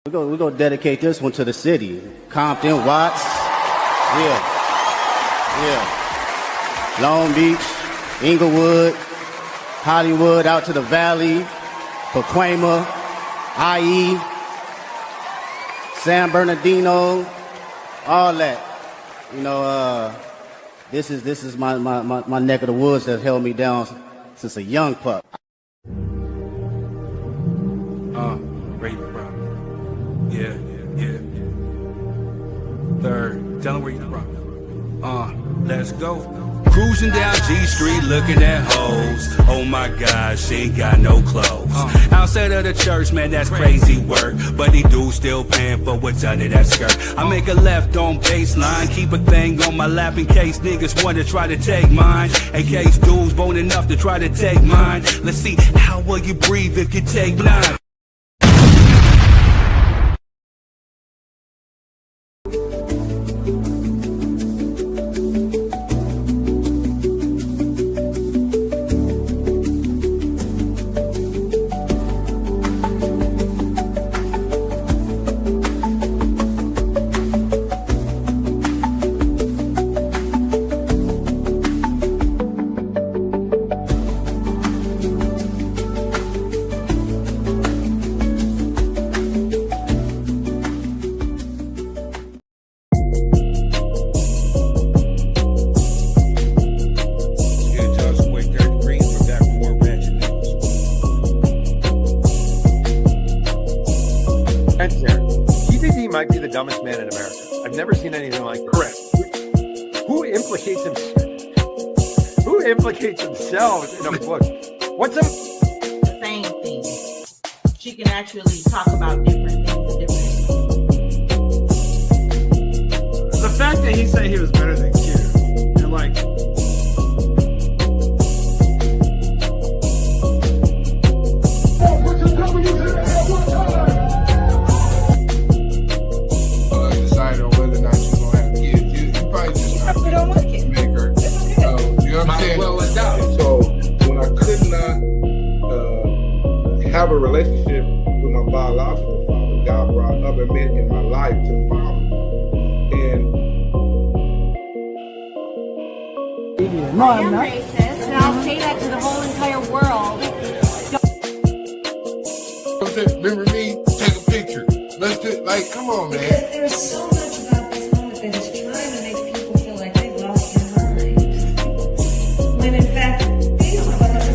We're gonna dedicate this one to the city. Compton, Watts, yeah. Long Beach, Inglewood, Hollywood, out to the Valley, Pacoima, IE, San Bernardino, all that. You know, this is my neck of the woods that held me down since a young pup. Where you from? Yeah. Third, tell them where you from. Let's go. Cruising down G Street looking at hoes. Oh my God, she ain't got no clothes. Outside of the church, man, that's crazy work. But he do still paying for what's under that skirt. I make a left on baseline, keep a thing on my lap in case niggas want to try to take mine. In case dudes bone enough to try to take mine. Let's see, how will you breathe if you take 9? Might be the dumbest man in America. I've never seen anything like this. Correct. Who implicates themselves in a book? What's up? The same thing. She can actually talk about different things and different. The fact that he said he was better than Q, and like. Have a relationship with my biological father. God brought other men in my life to follow. And I am racist, and I'll say that to the whole entire world. Remember me? Take a picture. Let's do like, come on, man. Because there's so much about this moment that is trying to make people feel like they've lost their minds, when in fact they don't have a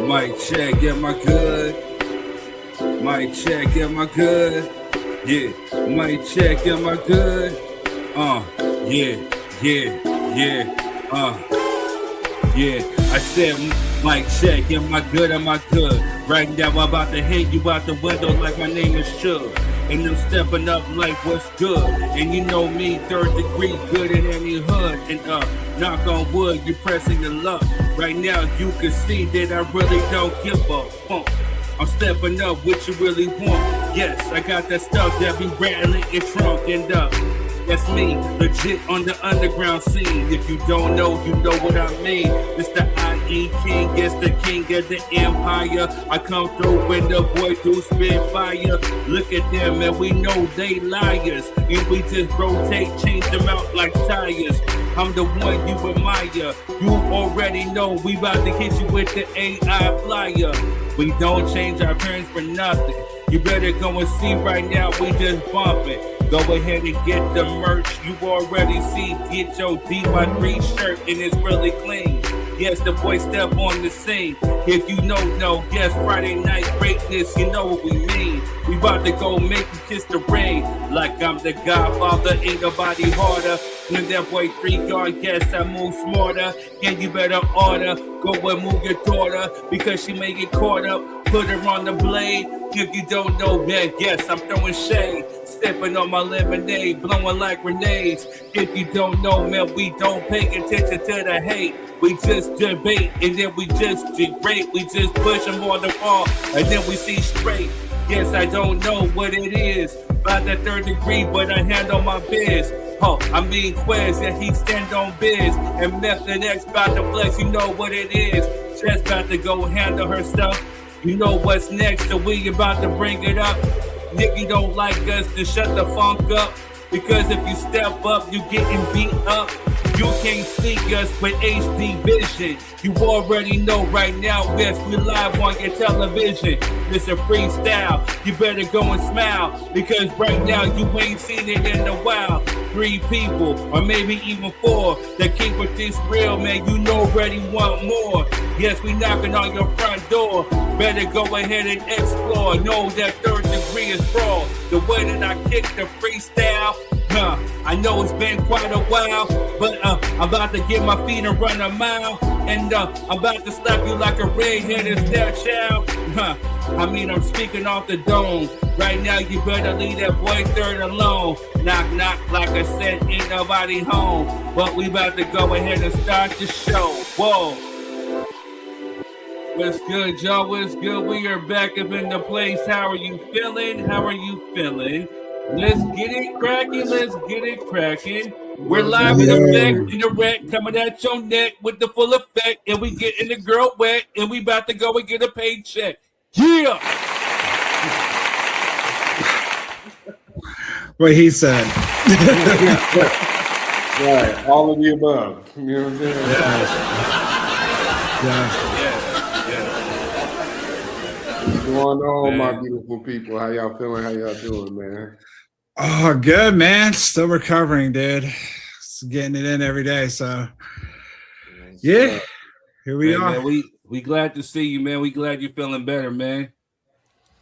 Mic check, am I good? Mic check, am I good? Yeah, mic check, am I good? Yeah. I said, mic check, am I good? Am I good? Right now, I'm about to hit you out the window like my name is Suge. And I'm stepping up like what's good. And you know me, 3rd degree, good in any hood. And knock on wood, you pressing your luck. Right now, you can see that I really don't give a fuck. I'm stepping up what you really want. Yes, I got that stuff that be rattling and trunk and up. That's me, legit on the underground scene. If you don't know, you know what I mean. It's the IE King, it's the king of the empire. I come through when the boy do spit fire. Look at them and we know they liars. And we just rotate, change them out like tires. I'm the one you admire. You already know we about to hit you with the AI flyer. We don't change our appearance for nothing. You better go and see right now, we just bumping. Go ahead and get the merch you already see. Get your D-by-3 shirt and it's really clean. Yes, the boy step on the scene. If you know, yes, Friday night greatness, you know what we mean. We about to go make you kiss the ring. Like I'm the Godfather, ain't nobody harder. When that boy 3-guard, guess I move smarter. And you better order, go and move your daughter, because she may get caught up. Put her on the blade. If you don't know, man, yes, I'm throwing shade. Stepping on my lemonade, blowing like grenades. If you don't know, man, we don't pay attention to the hate. We just debate, and then we just degrade. We just push them on the wall, and then we see straight. Yes, I don't know what it is by the 3rd degree, but I handle my biz. Oh, I mean Quez, and he stand on biz. And Method X about to flex, you know what it is. Just about to go handle her stuff. You know what's next, so we about to bring it up. If you don't like us, then shut the funk up. Because if you step up, you getting beat up. You can't see us with HD vision. You already know right now, yes, we live on your television. It's a freestyle. You better go and smile, because right now you ain't seen it in a while. 3 people, or maybe even 4, that keep with this real, man. You know already want more. Yes, we knocking on your front door. Better go ahead and explore. Know that 3rd degree is fraud. The way that I kick the freestyle, I know it's been quite a while, but I'm about to get my feet and run a mile, and I'm about to slap you like a red-headed stepchild. I mean, I'm speaking off the dome. Right now, you better leave that boy 3rd alone. Knock, knock, like I said, ain't nobody home. But we about to go ahead and start the show. Whoa. What's good, y'all? What's good? We are back up in the place. How are you feeling? How are you feeling? Let's get it cracking. Let's get it cracking. We're live in effect, in the wreck, coming at your neck with the full effect, and we getting the girl wet, and we about to go and get a paycheck. Yeah. What he said. Right, all of the above. You know what I'm saying? What's going on, my beautiful people? How y'all feeling? How y'all doing, man? Oh, good, man. Still recovering, dude. Just getting it in every day. So, yeah, here we are. Man, we glad to see you, man. We glad you're feeling better, man.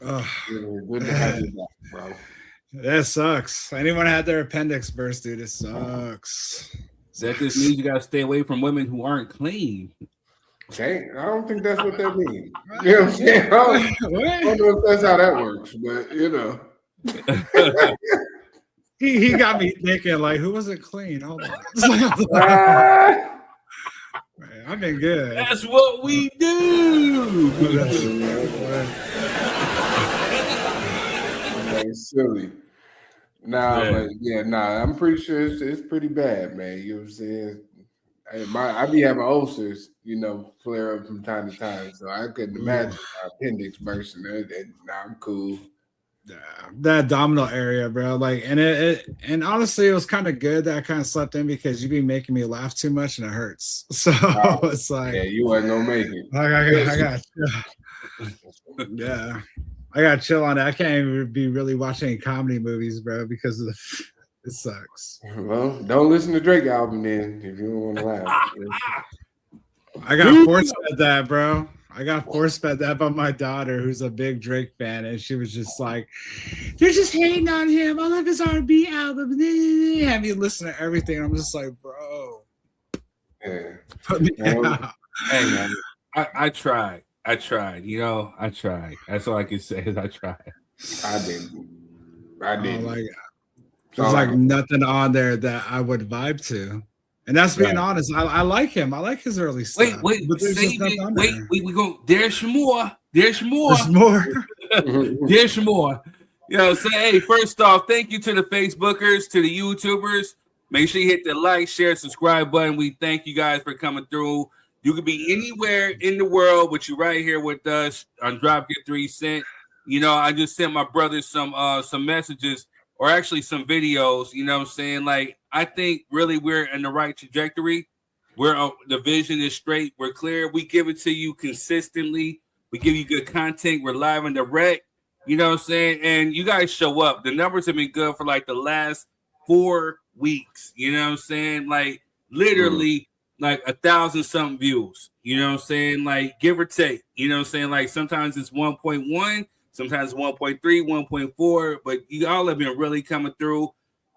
Oh, good to have you back, bro. That sucks. Anyone had their appendix burst, dude? It sucks. That just means you gotta stay away from women who aren't clean. Okay, I don't think that's what that means. You know what I'm saying? I don't know if that's how that works, but you know. he got me thinking, like, who wasn't clean? Hold on. Man, I've been good. That's what we do. That's silly. But I'm pretty sure it's pretty bad, man. You know what I'm saying? I be having ulcers, flare up from time to time, so I couldn't imagine my appendix bursting. I'm cool. That abdominal area, bro. Like, and honestly, it was kind of good that I kind of slept in, because you be making me laugh too much and it hurts. So it's like, yeah, you wasn't gonna make it. I got to chill on it. I can't even be really watching any comedy movies, bro, because of it sucks. Well, don't listen to Drake album then if you don't want to laugh. I got force fed that, bro. I got force fed that by my daughter, who's a big Drake fan, and she was just like, "You're just hating on him. I love his R&B album." Have me listen to everything. I'm just like, bro. Yeah. Put me out. Hey, man, I tried. I tried. That's all I can say is I tried. I didn't. There's like nothing on there that I would vibe to. And that's being honest. I like him. I like his early stuff. Wait, we go. There's more. There's more. There's more. Hey, first off, thank you to the Facebookers, to the YouTubers. Make sure you hit the like, share, subscribe button. We thank you guys for coming through. You could be anywhere in the world, but you're right here with us on Drop Your 3 Cent. I just sent my brother some messages, or actually some videos. You know what I'm saying? Like, I think really we're in the right trajectory. The vision is straight. We're clear. We give it to you consistently. We give you good content. We're live in the wreck. You know what I'm saying? And you guys show up. The numbers have been good for like the last 4 weeks. You know what I'm saying? Like, literally like 1,000 something views. You know what I'm saying? Like, give or take. You know what I'm saying? Like, sometimes it's 1.1, sometimes 1.3, 1.4, but you all have been really coming through.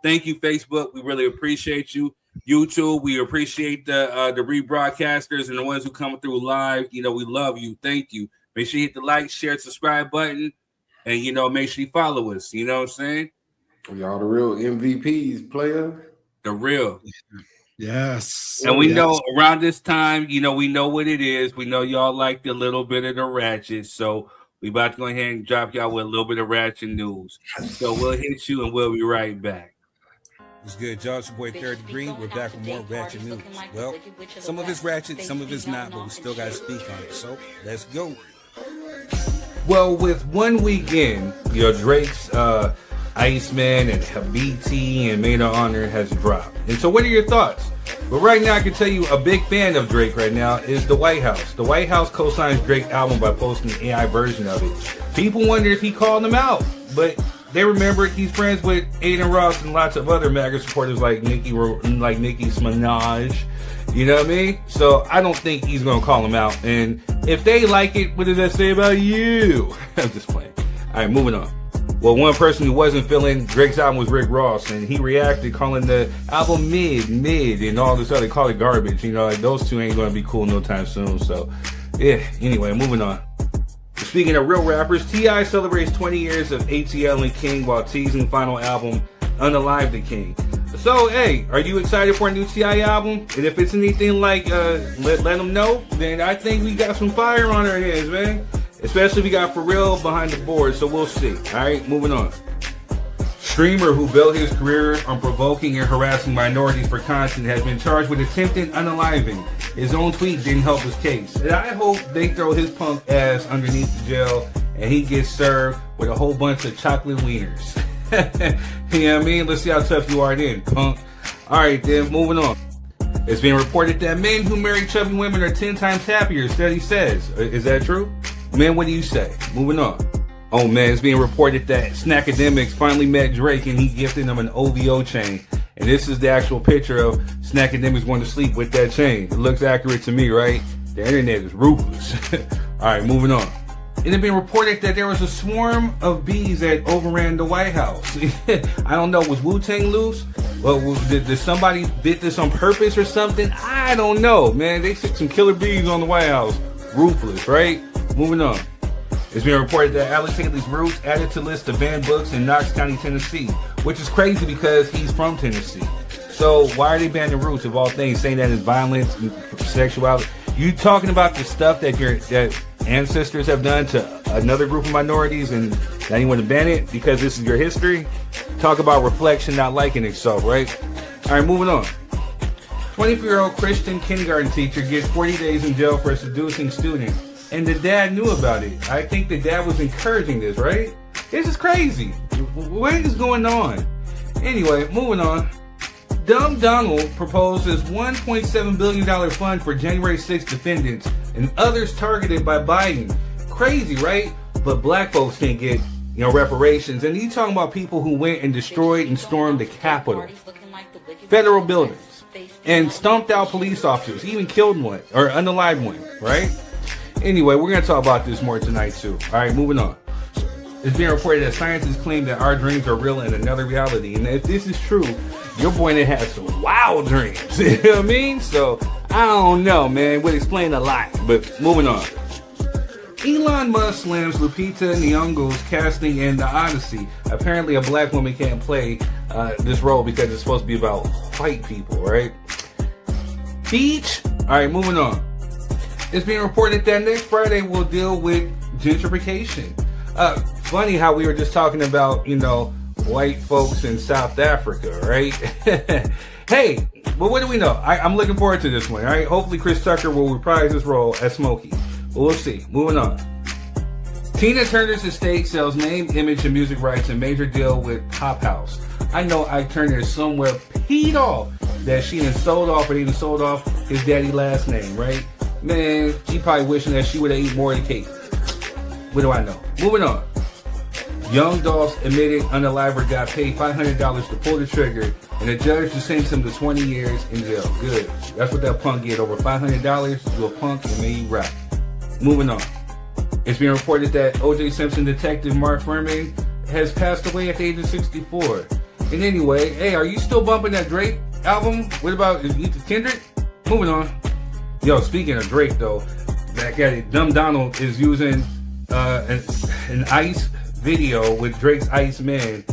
Thank you, Facebook. We really appreciate you. YouTube. We appreciate the rebroadcasters and the ones who come through live. You know, we love you. Thank you. Make sure you hit the like, share, subscribe button, and you know, make sure you follow us. You know what I'm saying? Y'all the real MVPs, player. The real. Yes. And we know around this time, you know, we know what it is. We know y'all like a little bit of the ratchet. So we about to go ahead and drop y'all with a little bit of ratchet news. So we'll hit you and we'll be right back. What's good, y'all? It's your boy Third Degree. We're back with more ratchet news. Well, some of it's ratchet, some of it's not, but we still got to speak on it. So let's go. Well, with 1 week in, you know, Drake's Iceman and BT and Maid of Honor has dropped. And so what are your thoughts? But right now I can tell you a big fan of Drake right now is the White House. The White House co-signs Drake's album by posting an AI version of it. People wonder if he called them out, but they remember he's friends with Aiden Ross and lots of other MAGA supporters like Nicki Minaj. You know what I mean? So I don't think he's going to call them out. And if they like it, what does that say about you? I'm just playing. All right, moving on. Well, one person who wasn't feeling Drake's album was Rick Ross, and he reacted calling the album mid, and all this other, call it garbage. You know, like those two ain't going to be cool no time soon. So, yeah, anyway, moving on. Speaking of real rappers, T.I. celebrates 20 years of ATL and King while teasing final album, Unalive the King. So, hey, are you excited for a new T.I. album? And if it's anything like let them know, then I think we got some fire on our hands, man. Especially if we got For Real behind the board, so we'll see. Alright, moving on. Streamer who built his career on provoking and harassing minorities for content has been charged with attempted unaliving. His own tweet didn't help his case. And I hope they throw his punk ass underneath the jail and he gets served with a whole bunch of chocolate wieners. You know what I mean? Let's see how tough you are then, punk. Alright then, moving on. It's being reported that men who marry chubby women are 10 times happier, study says. Is that true? Man, what do you say? Moving on. Oh man, it's being reported that Snackademics finally met Drake and he gifted him an OVO chain. And this is the actual picture of Snackademics going to sleep with that chain. It looks accurate to me, right? The internet is ruthless. Alright, moving on. It had been reported that there was a swarm of bees that overran the White House. I don't know, was Wu-Tang loose? Well, did somebody did this on purpose or something? I don't know, man. They took some killer bees on the White House. Ruthless, right? Moving on. It's been reported that Alex Haley's Roots added to list of banned books in Knox County, Tennessee, which is crazy because he's from Tennessee. So why are they banning Roots of all things, saying that it's violence and sexuality? You talking about the stuff that that ancestors have done to another group of minorities and now you want to ban it because this is your history? Talk about reflection, not liking itself, right? All right, moving on. 24-year-old Christian kindergarten teacher gets 40 days in jail for seducing student. And the dad knew about it. I think the dad was encouraging this, right? This is crazy. What is going on? Anyway, moving on. Dumb Donald proposes $1.7 billion fund for January 6th defendants and others targeted by Biden. Crazy, right? But black folks can't get, reparations. And you talking about people who went and destroyed and stormed the Capitol, federal buildings, and stomped out police officers, even killed one, or unalived one, right? Anyway, we're going to talk about this more tonight too. All right, moving on. It's being reported that scientists claim that our dreams are real in another reality. And if this is true, your boy that has some wild dreams. You know what I mean? So, I don't know, man. Would explain a lot. But moving on. Elon Musk slams Lupita Nyong'o's casting in The Odyssey. Apparently, a black woman can't play this role because it's supposed to be about white people, right? Beach. All right, moving on. It's being reported that next Friday we'll deal with gentrification. Funny how we were just talking about, white folks in South Africa, right? Hey, but what do we know? I'm looking forward to this one, all right? Hopefully Chris Tucker will reprise his role as Smokey. But we'll see. Moving on. Tina Turner's estate sells name, image, and music rights in major deal with Pop House. I know Ike Turner is somewhere peed off that she done sold off or even sold off his daddy's last name, right? Man, she probably wishing that she would have eaten more of the cake. What do I know? Moving on. Young Dolph's admitted unaliver got paid $500 to pull the trigger, and the judge just sentenced him to 20 years in jail. Good. That's what that punk get. Over $500 to a punk and made you rap. Moving on. It's been reported that O.J. Simpson detective Mark Furman has passed away at the age of 64. And anyway, hey, are you still bumping that Drake? album? What about Kendrick? Moving on. Yo, speaking of Drake though, back at it, Dumb Donald is using an ICE video with Drake's ICE Man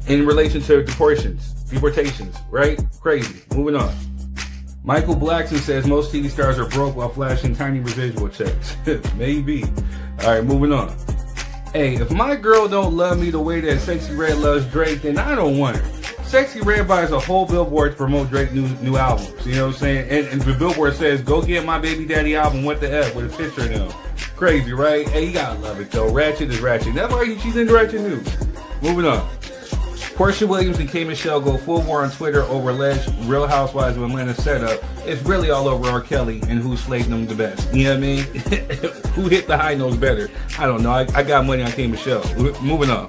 in relation to deportations, right? Crazy. Moving on. Michael Blackson says most TV stars are broke while flashing tiny residual checks. Maybe. All right, moving on. Hey, if my girl don't love me the way that Sexy Red loves Drake, then I don't want her. Sexy Red buys a whole billboard to promote Drake's new albums. You know what I'm saying? And the billboard says, "Go get my baby daddy album. What the F?" with a picture of them. Crazy, right? Hey, you gotta love it though. Ratchet is ratchet. That's why she's in Ratchet News. Moving on. Portia Williams and K. Michelle go full war on Twitter over alleged Real Housewives of Atlanta setup. It's really all over R. Kelly and who slayed them the best. You know what I mean? Who hit the high notes better? I don't know. I got money on K. Michelle. Moving on.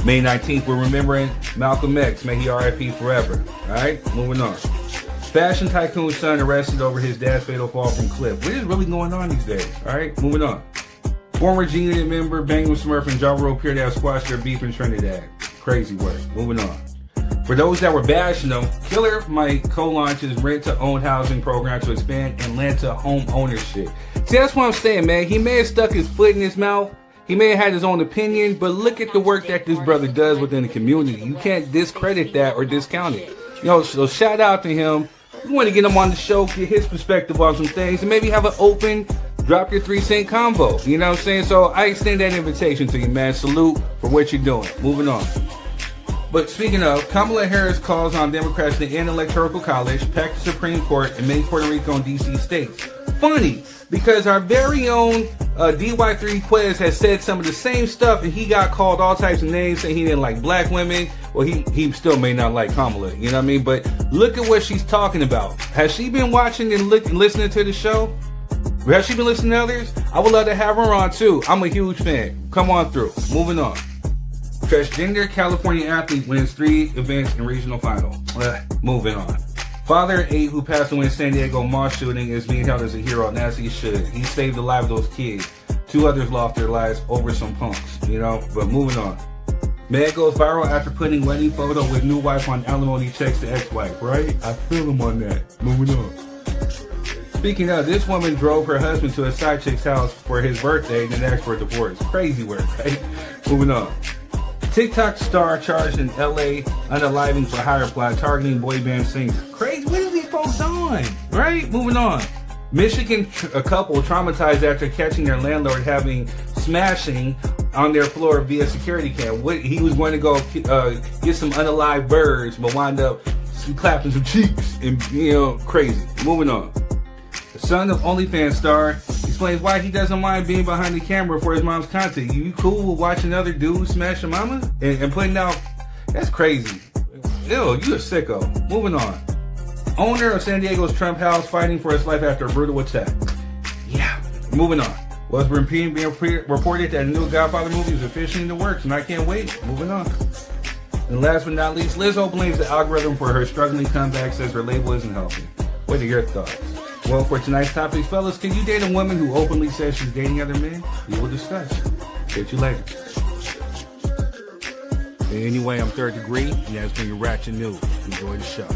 May 19th, we're remembering Malcolm X. May he R.I.P. forever. All right? Moving on. Fashion tycoon's son arrested over his dad's fatal fall from cliff. What is really going on these days? All right? Moving on. Former G-Unit member Bangum Smurf and Ja Rule appear to have squashed their beef in Trinidad. Crazy work. Moving on. For those that were bashing them, Killer Mike co-launches rent-to-own housing program to expand Atlanta home ownership. See, that's what I'm saying, man. He may have stuck his foot in his mouth. He may have had his own opinion, but look at the work that this brother does within the community. You can't discredit that or discount it. You know, so shout out to him. We want to get him on the show, get his perspective on some things, and maybe have an open, drop your 3-cent convo. You know what I'm saying? So I extend that invitation to you, man. Salute for what you're doing. Moving on. But speaking of, Kamala Harris calls on Democrats to end Electoral College, pack the Supreme Court, and make Puerto Rico and D.C. states. Funny, because our very own DY3 Quez has said some of the same stuff, and he got called all types of names, saying he didn't like black women. Well, he still may not like Kamala, you know what I mean? But look at what she's talking about. Has she been watching and listening to the show? Has she been listening to others? I would love to have her on too. I'm a huge fan. Come on through. Moving on. Transgender California athlete wins 3 events in regional final. Moving on. Father of 8 who passed away in San Diego mall shooting is being held as a hero, and as he should. He saved the life of those kids. 2 others lost their lives over some punks, you know? But moving on. Man goes viral after putting wedding photo with new wife on alimony checks to ex-wife, right? I feel him on that. Moving on. Speaking of, this woman drove her husband to a side chick's house for his birthday and then asked for a divorce. Crazy work, right? Moving on. TikTok star charged in LA unaliving for hire plot targeting boy band singer. Crazy. What are these folks on? Right? Moving on. Michigan a couple traumatized after catching their landlord having smashing on their floor via security cam. He was going to go get some unalive birds, but wound up clapping some cheeks and, you know, crazy. Moving on. The son of OnlyFans star explains why he doesn't mind being behind the camera for his mom's content. You cool with watching other dudes smash your mama and putting out? That's crazy. Ew, you a sicko. Moving on. Owner of San Diego's Trump house fighting for his life after a brutal attack. Yeah. Moving on. Was being reported that a new Godfather movie is officially in the works, and I can't wait. Moving on. And last but not least, Lizzo blames the algorithm for her struggling comeback, says her label isn't helping. What are your thoughts? Well, for tonight's topics, fellas, can you date a woman who openly says she's dating other men? We will discuss. Catch you later. Anyway, I'm Third Degree, and that's been your Ratchet News. Enjoy the show.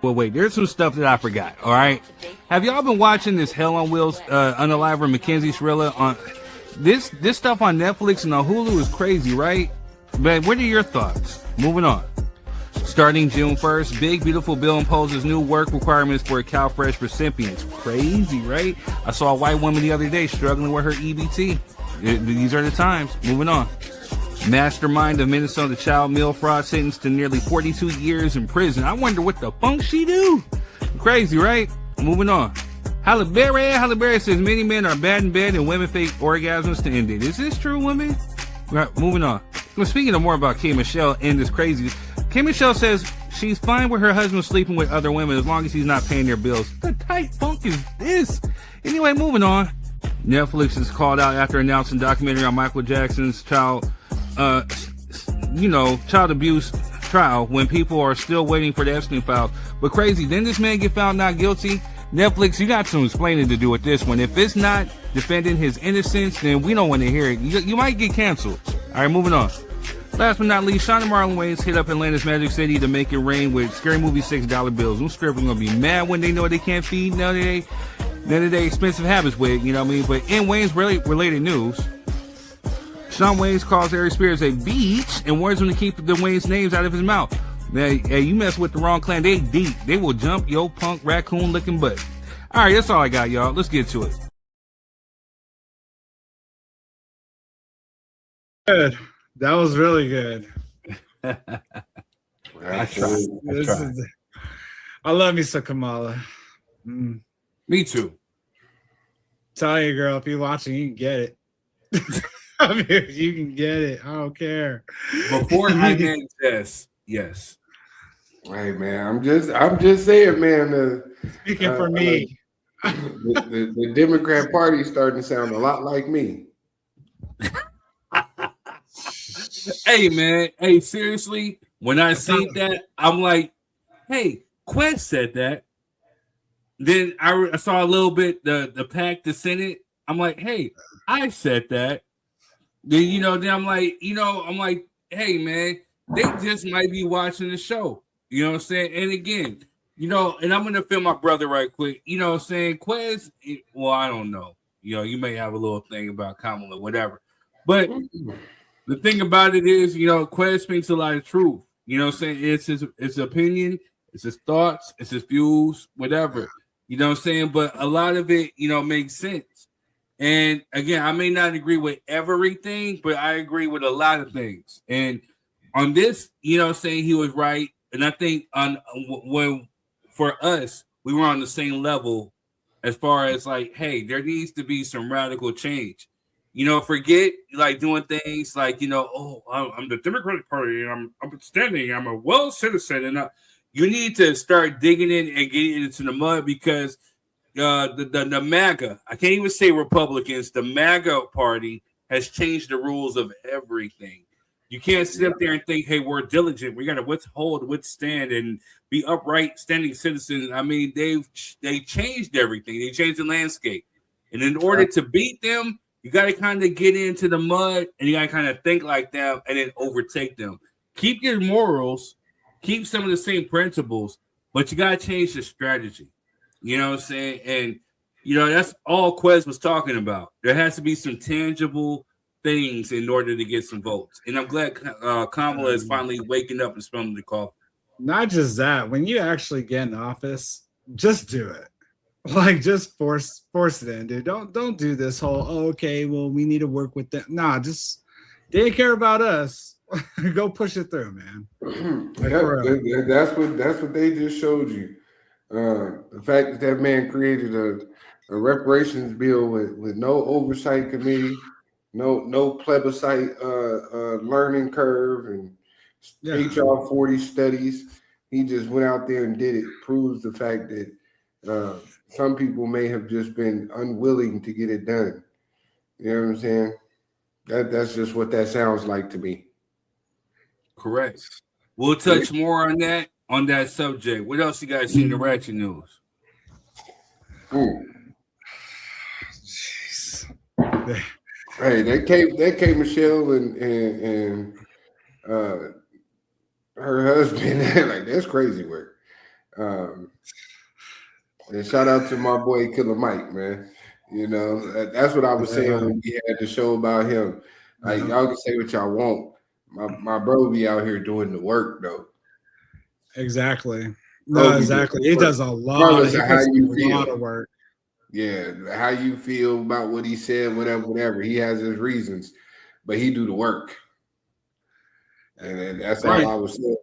Well, wait, there's some stuff that I forgot, all right? Have y'all been watching this Hell on Wheels unaliver Mackenzie Shirilla on this stuff on Netflix and on Hulu is crazy, right? But what are your thoughts? Moving on. Starting June 1st, Big Beautiful Bill imposes new work requirements for CalFresh recipients. Crazy, right? I saw a white woman the other day struggling with her EBT. These are the times. Moving on. Mastermind of Minnesota child meal fraud sentenced to nearly 42 years in prison. I wonder what the funk she do. Crazy, right? Moving on. Halle Berry says many men are bad in bed and women fake orgasms to end it. Is this true, women? Right, moving on. Well, speaking of more about K. Michelle and this crazy, K. Michelle says she's fine with her husband sleeping with other women as long as he's not paying their bills. What type funk is this? Anyway, moving on. Netflix is called out after announcing a documentary on Michael Jackson's child abuse trial when people are still waiting for the Epstein files. But crazy, didn't this man get found not guilty? Netflix, you got some explaining to do with this one. If it's not defending his innocence, then we don't want to hear it. You might get canceled. All right, moving on. Last but not least, Sean and Marlon Wayans hit up Atlanta's Magic City to make it rain with Scary Movie $6 bills. Them strippers gonna be mad when they know they can't feed none of their expensive habits with, you know what I mean? But in Wayans related news, Sean Wayans calls Aries Spears a beach and warns him to keep the Wayans names out of his mouth. Hey, you mess with the wrong clan, they deep. They will jump your punk raccoon looking butt. All right, that's all I got, y'all. Let's get to it. Good. That was really good. I tried. I love me some Kamala. Me too. Tell you, girl, if you're watching, you can get it. I mean, you can get it. I don't care. Before I meant yes. Hey man, I'm just saying, man. Speaking for me, the Democrat Party is starting to sound a lot like me. Hey man, hey, seriously, when I see that, I'm like, hey, Quest said that. Then I saw a little bit the pack, the Senate. I'm like, hey, I said that. Then then I'm like, hey man, they just might be watching the show. You know what I'm saying? And again, and I'm gonna feel my brother right quick. You know what I'm saying? Quest, well, I don't know. You may have a little thing about Kamala, whatever. But the thing about it is, Quest speaks a lot of truth. You know what I'm saying? It's his opinion, it's his thoughts, it's his views, whatever. You know what I'm saying? But a lot of it, makes sense. And again, I may not agree with everything, but I agree with a lot of things. And on this, saying he was right. And I think for us, we were on the same level as far as like, hey, there needs to be some radical change. Forget like doing things like, I'm the Democratic Party, I'm upstanding, I'm a well citizen, and you need to start digging in and getting into the mud because the MAGA, I can't even say Republicans, the MAGA party has changed the rules of everything. You can't sit up there and think, hey, we're diligent. We got to withstand, and be upright, standing citizens. I mean, they changed everything. They changed the landscape. And in order to beat them, you got to kind of get into the mud, and you got to kind of think like them and then overtake them. Keep your morals, keep some of the same principles, but you got to change the strategy. You know what I'm saying? And, that's all Quez was talking about. There has to be some tangible things in order to get some votes. And I'm glad Kamala is finally waking up and smelling the coffee. Not just that, when you actually get in office, just do it. Like, just force it in, dude. Don't do this whole, okay, well, we need to work with them. Nah, just they didn't care about us. Go push it through, man. That's what they just showed you. The fact that man created a reparations bill with no oversight committee, no plebiscite learning curve, and HR 40 studies. He just went out there and did it. Proves the fact that some people may have just been unwilling to get it done. You know what I'm saying? That's just what that sounds like to me. Correct. We'll touch more on that subject. What else you guys see in the ratchet news? Hey, that K Michelle and her husband, like, that's crazy work. And shout out to my boy Killer Mike, man. That's what I was saying when we had the show about him. Like, y'all can say what y'all want. My bro be out here doing the work though. Exactly. No, exactly. He does a lot of work. Yeah, how you feel about what he said, whatever. He has his reasons, but he do the work. And that's all I was saying.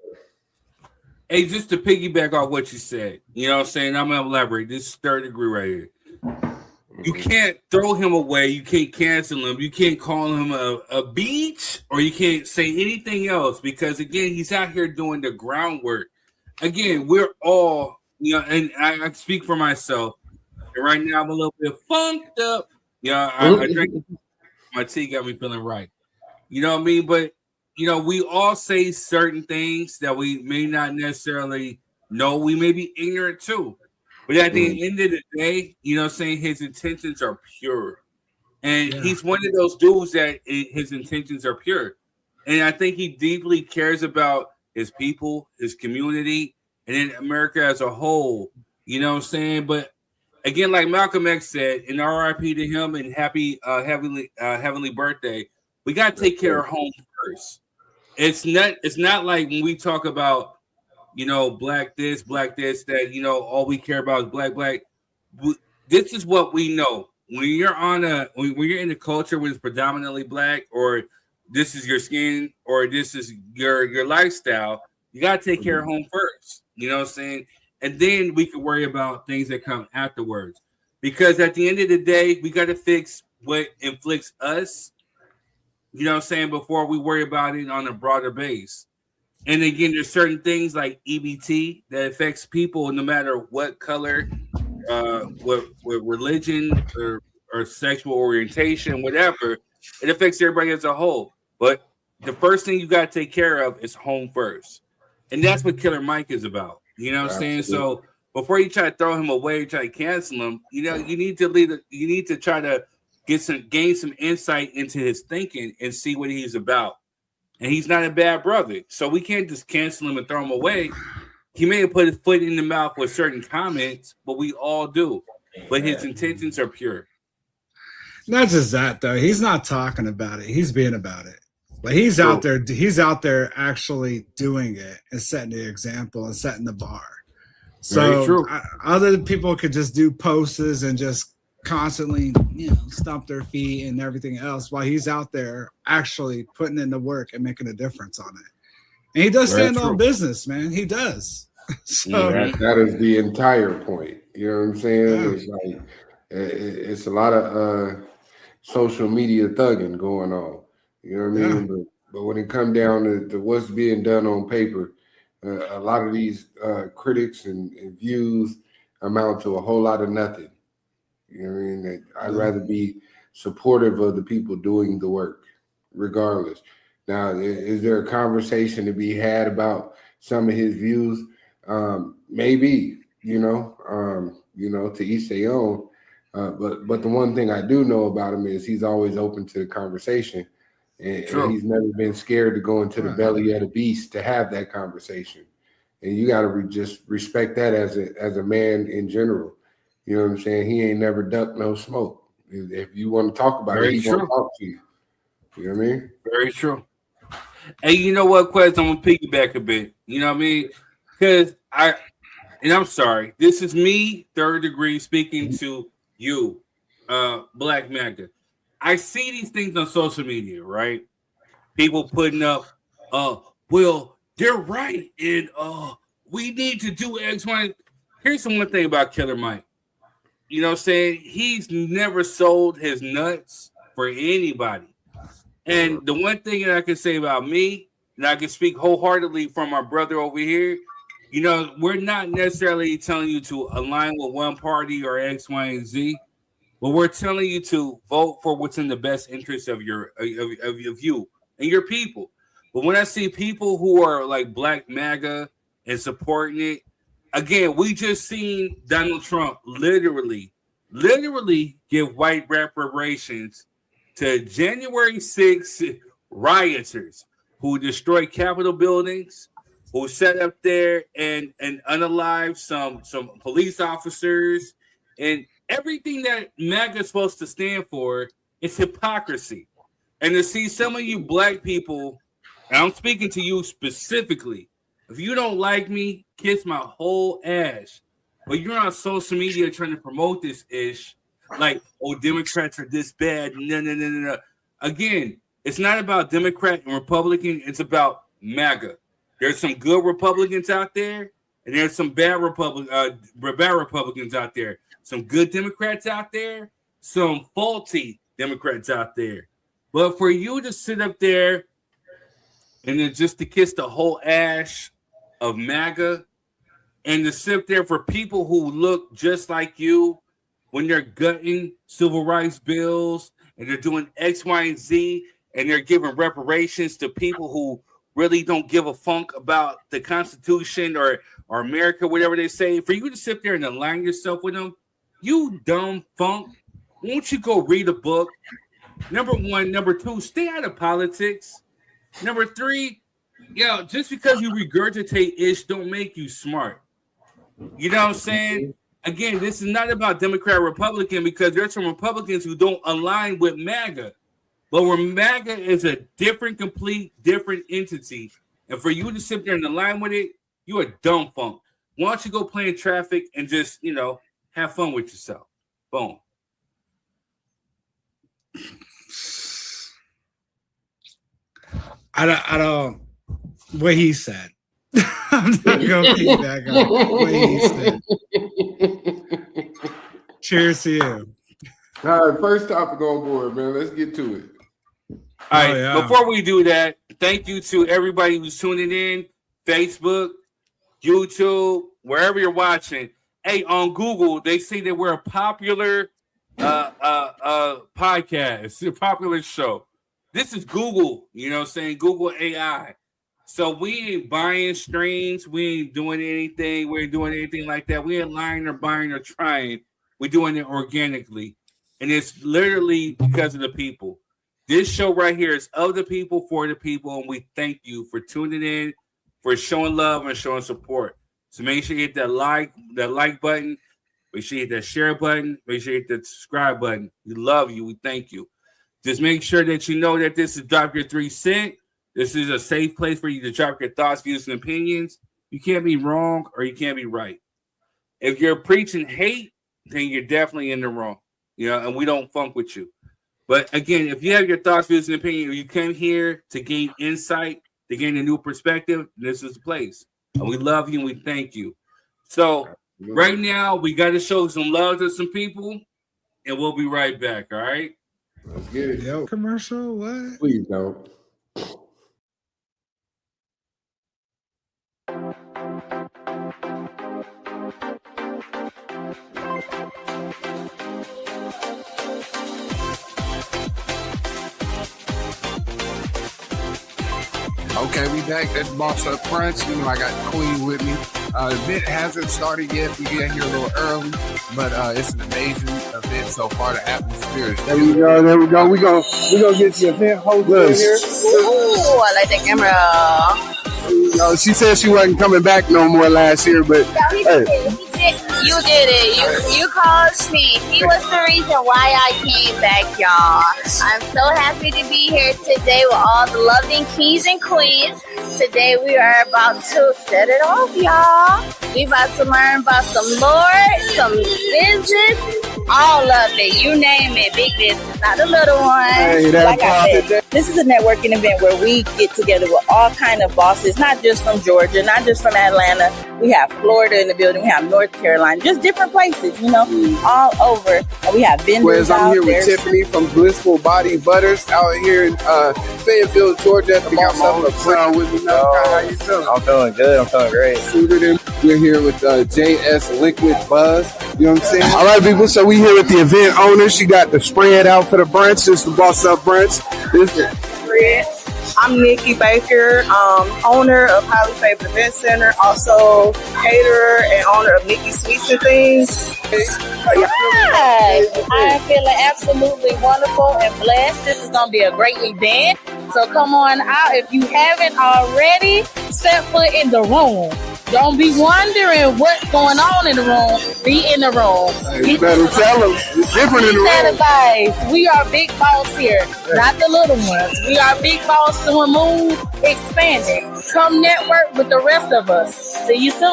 Hey, just to piggyback off what you said, you know what I'm saying? I'm going to elaborate. This is third degree right here. You can't throw him away. You can't cancel him. You can't call him a beach, or you can't say anything else because, again, he's out here doing the groundwork. Again, we're all, and I speak for myself. And right now, I'm a little bit funked up. Yeah, I drank my tea, got me feeling right. You know what I mean? But, we all say certain things that we may not necessarily know. We may be ignorant too. But at the end of the day, his intentions are pure. And he's one of those dudes that his intentions are pure. And I think he deeply cares about his people, his community, and then America as a whole. You know what I'm saying? But again, like Malcolm X said, in RIP to him and happy heavenly birthday, we got to take care of home first. It's not like when we talk about, black this, that, all we care about is black. This is what we know. When you're when you're in a culture where it's predominantly black, or this is your skin, or this is your lifestyle, you got to take care of home first. You know what I'm saying? And then we can worry about things that come afterwards. Because at the end of the day, we got to fix what inflicts us, you know what I'm saying, before we worry about it on a broader base. And again, there's certain things like EBT that affects people no matter what color, what religion or sexual orientation, whatever. It affects everybody as a whole. But the first thing you got to take care of is home first. And that's what Killer Mike is about. You know what I'm saying? So before you try to throw him away, try to cancel him, you need to try to gain some insight into his thinking and see what he's about. And he's not a bad brother. So we can't just cancel him and throw him away. He may have put his foot in the mouth with certain comments, but we all do. But his intentions are pure. Not just that, though. He's not talking about it. He's being about it. But he's out there. He's out there actually doing it and setting the example and setting the bar. So other people could just do poses and just constantly, stomp their feet and everything else, while he's out there actually putting in the work and making a difference on it. And he does stand on business, man. He does. So that is the entire point. You know what I'm saying? Yeah. It's like it's a lot of social media thugging going on. You know what I mean? But when it comes down to what's being done on paper, a lot of these critics and views amount to a whole lot of nothing. You know what I mean? I'd rather be supportive of the people doing the work, regardless. Now, is there a conversation to be had about some of his views? Maybe, to each their own. But the one thing I do know about him is he's always open to the conversation, and he's never been scared to go into the belly of the beast to have that conversation. And you got to just respect that as a man in general. You know what I'm saying? He ain't never ducked no smoke. If you want to talk about it, he's going to talk to you. You know what I mean? Very true. Hey, you know what, Quez? I'm going to piggyback a bit. You know what I mean? Because I'm sorry. This is me, third degree, speaking to you, Black MAGA. I see these things on social media, right? People putting up, well, they're right. And we need to do X, Y. Here's the one thing about Killer Mike. You know what I'm saying? He's never sold his nuts for anybody. And the one thing that I can say about me, and I can speak wholeheartedly from our brother over here, we're not necessarily telling you to align with one party or X, Y, and Z, but we're telling you to vote for what's in the best interest of you and your people. But when I see people who are like Black MAGA and supporting it, again, we just seen Donald Trump literally give white reparations to January 6th rioters who destroyed Capitol buildings, who sat up there and unalived some police officers, and everything that MAGA is supposed to stand for is hypocrisy. And to see some of you black people, and I'm speaking to you specifically, if you don't like me, kiss my whole ass. But you're on social media trying to promote this ish, like, oh, Democrats are this bad. No. Again, it's not about Democrat and Republican. It's about MAGA. There's some good Republicans out there, and there's some bad Republicans out there. Some good Democrats out there, some faulty Democrats out there. But for you to sit up there and then just to kiss the whole ass of MAGA, and to sit there for people who look just like you when they're gutting civil rights bills and they're doing X, Y, and Z, and they're giving reparations to people who really don't give a funk about the Constitution or America, whatever they say, for you to sit there and align yourself with them, you dumb funk, won't you go read a book? Number one. Number two, stay out of politics. Number 3, just because you regurgitate ish don't make you smart. You know what I'm saying? Again, this is not about Democrat, Republican, because there's some Republicans who don't align with MAGA. But where MAGA is a different entity, and for you to sit there and align with it, you are dumb funk. Why don't you go play in traffic and just, have fun with yourself? Boom. I don't. What he said. I'm not gonna piggyback on what he said. Cheers to you. All right, first topic on board, man. Let's get to it. All right, before we do that, thank you to everybody who's tuning in, Facebook, YouTube, wherever you're watching. Hey, on Google, they say that we're a popular podcast, a popular show. This is Google, Google AI. So we ain't buying streams. We ain't doing anything. We ain't doing anything like that. We ain't lying or buying or trying. We're doing it organically. And it's literally because of the people. This show right here is of the people, for the people, and we thank you for tuning in, for showing love and showing support. So make sure you hit that like button. Make sure you hit that share button. Make sure you hit that subscribe button. We love you. We thank you. Just make sure that you know that this is Drop Your 3 Cent. This is a safe place for you to drop your thoughts, views, and opinions. You can't be wrong or you can't be right. If you're preaching hate, then you're definitely in the wrong. And we don't funk with you. But again, if you have your thoughts, views, and opinions, or you came here to gain insight, to gain a new perspective, this is the place. And we love you and we thank you. So right now, we got to show some love to some people, and we'll be right back, all right? Let's get it. Yo, commercial, what? Please don't. Okay, we back at the Boss Up Brunch. I got Queen with me. The event hasn't started yet. We get here a little early, but it's an amazing event so far. The atmosphere is There we go. We gonna get the event host in here. Ooh, I like the camera. She said she wasn't coming back no more last year, but hey. You did it. You called me. He was the reason why I came back, y'all. I'm so happy to be here today with all the loving kings and queens. Today we are about to set it off, y'all. We about to learn about some lore, some business, all of it. You name it. Big business, not the little one. Hey, like I said, this is a networking event where we get together with all kind of bosses, not just from Georgia, not just from Atlanta. We have Florida in the building. We have North Carolina, just different places, all over. And we have vendors Whereas I'm here with there. Tiffany from Blissful Body Butters out here in Fayetteville, Georgia. At the Boss Up with me now. How you feeling? I'm feeling good. I'm feeling great. We're here with JS Liquid Buzz. You know what I'm saying? All right, people. So we here with the event owner. She got the spread out for the brunch. It's the Boss Up Brunch. I'm Nikki Baker, owner of Highly Favored Event Center, also caterer and owner of Nikki Sweets and Things. Hi. I'm feeling absolutely wonderful and blessed. This is going to be a great event. So come on out. If you haven't already, step foot in the room. Don't be wondering what's going on in the room. Be in the room. You better tell them. It's different in the room. Advice. We are big boss here, not the little ones. We are big boss doing move, expanding. Come network with the rest of us. See you soon.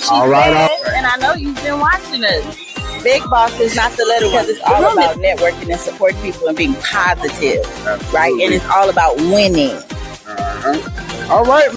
All right. And I know you've been watching us. Big boss is not the little one. It's all about networking and supporting people and being positive, right? And it's all about winning. All right.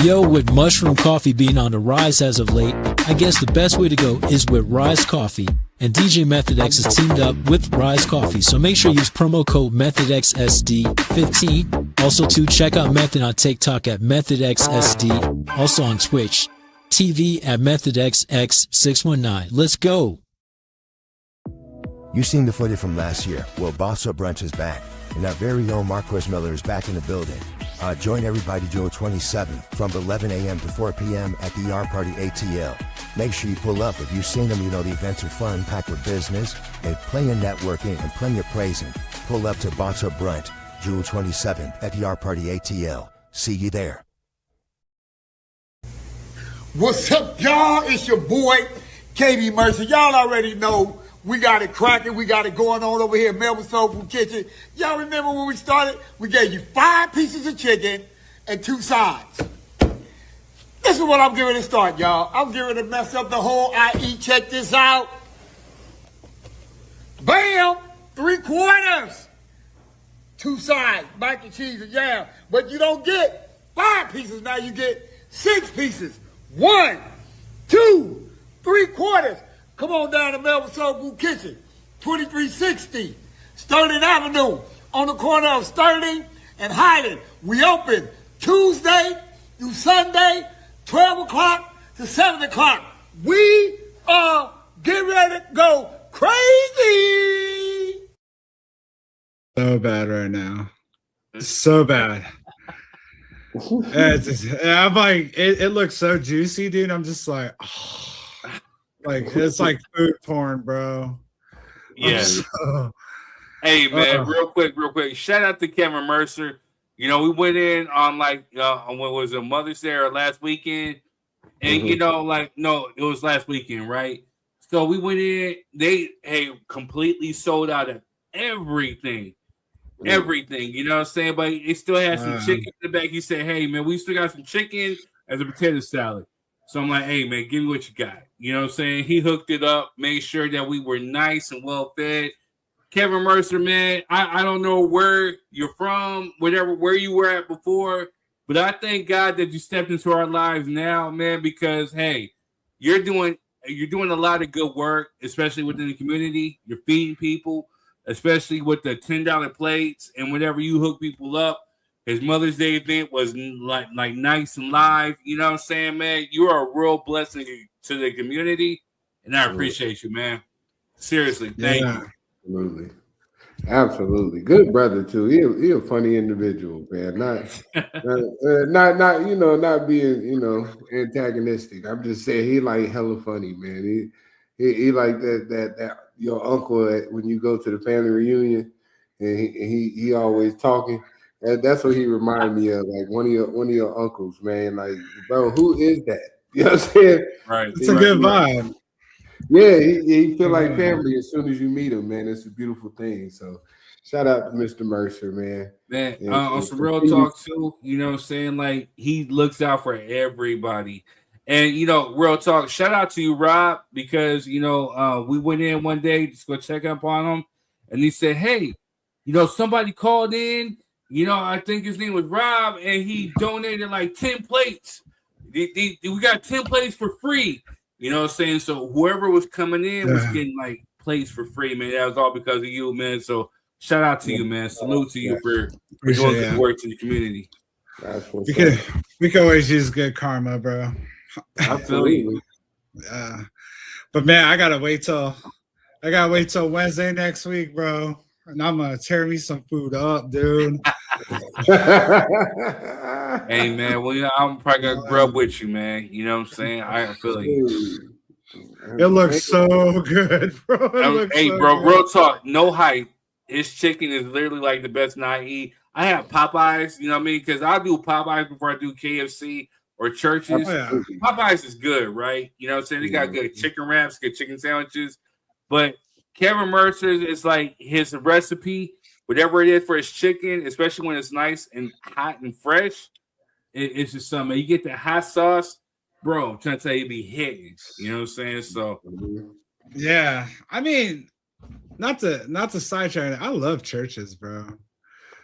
Yo, with mushroom coffee being on the rise as of late, I guess the best way to go is with Rise Coffee. And DJ Method X is teamed up with Rise Coffee. So make sure you use promo code METHODXSD15. Also, to check out Method on TikTok at MethodXSD. Also on Twitch TV at MethodXX619. Let's go. You've seen the footage from last year. Well, Boss Up Brunch is back. And our very own Marquez Miller is back in the building. Join everybody June 27th from 11 a.m. to 4 p.m. at the Yard Party ATL. Make sure you pull up. If you've seen them, you know the events are fun, packed with business, and plenty of networking and plenty of praising. Pull up to Boss Up Brunch, June 27th at the Yard Party ATL. See you there. What's up, y'all? It's your boy, KB Mercer. Y'all already know we got it cracking. We got it going on over here at Melbourne Soul Food Kitchen. Y'all remember when we started? We gave you 5 pieces of chicken and 2 sides. This is what I'm giving to start, y'all. I'm giving to mess up the whole IE. Check this out. Bam! 3/4. 2 sides, mac and cheese and jam. But you don't get 5 pieces. Now you get 6 pieces. 1, 2, 3/4. Come on down to Melbourne Soul Food Kitchen, 2360 Sterling Avenue, on the corner of Sterling and Highland. We open Tuesday through Sunday, 12 o'clock to 7 o'clock. We are getting ready to go crazy. So bad right now. So bad. I'm like, it looks so juicy, dude. I'm just like, oh. Like, it's like food porn, bro. Yeah. Hey, man, real quick. Shout out to Kevin Mercer. You know, we went in on on what was it, Mother's Day or last weekend? And, you know, no, it was last weekend, right? So we went in, they completely sold out of everything. Everything, you know what I'm saying? But it still had some chicken in the back. He said, hey, man, we still got some chicken as a potato salad. So I'm like, hey, man, give me what you got. You know what I'm saying? He hooked it up, made sure that we were nice and well fed. Kevin Mercer, man, I don't know where you're from, where you were at before, but I thank God that you stepped into our lives now, man, because, hey, you're doing a lot of good work, especially within the community. You're feeding people, especially with the $10 plates and whenever you hook people up. His Mother's Day event was like nice and live. You know what I'm saying, man? You are a real blessing to the community, and I appreciate you, man. Seriously, thank you. Absolutely. Good brother too. He a funny individual, man. Not being antagonistic. I'm just saying he like hella funny, man. He like that your uncle when you go to the family reunion and he always talking. And that's what he reminded me of, like one of your uncles, man. Like, bro, who is that? You know what I'm saying? Right. It's a good vibe. Yeah, he feel like family as soon as you meet him, man. It's a beautiful thing. So shout out to Mr. Mercer, man. Man, on some real talk too, you know what I'm saying? Like, he looks out for everybody. And, real talk, shout out to you, Rob, because, we went in one day just go check up on him. And he said, hey, somebody called in. I think his name was Rob, and he donated like 10 plates. We got 10 plates for free. You know what I'm saying? So whoever was coming in was getting like plates for free, man. That was all because of you, man. So shout out to you, man. Salute to you for doing good work to the community. We can always use good karma, bro. Absolutely. But man, I gotta wait till Wednesday next week, bro. And I'm gonna tear me some food up, dude. Hey man, I'm probably gonna grub with you, man. You know what I'm saying? I feel you. It looks so good, bro. Bro, real talk, no hype. His chicken is literally like the best I eat. I have Popeyes, you know what I mean? Because I do Popeyes before I do KFC or Churches. Popeyes is good, right? You know what I'm saying? They got good chicken wraps, good chicken sandwiches. But Kevin Mercer is like his recipe, whatever it is for his chicken, especially when it's nice and hot and fresh. It's just something. You get that hot sauce, bro. I'm trying to tell you, be hitting. You know what I'm saying? So, yeah. I mean, not to sidetrack. I love Churches, bro.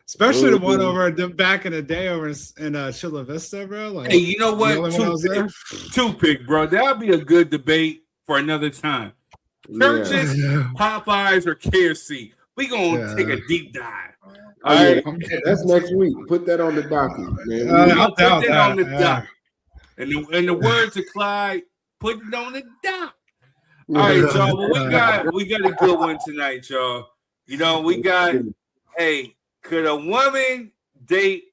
Especially the one over back in the day over in Chula Vista, bro. Like, hey, you know what? Toothpick, bro. That'll be a good debate for another time. Churches, Popeyes, or KFC? We gonna take a deep dive. Oh, yeah, that's next week. Put that on the docket, man. I'll put that on the dock. And the words of Clyde, put it on the dock. All right, y'all. Well, we got a good one tonight, y'all. You know, we got, hey, could a woman date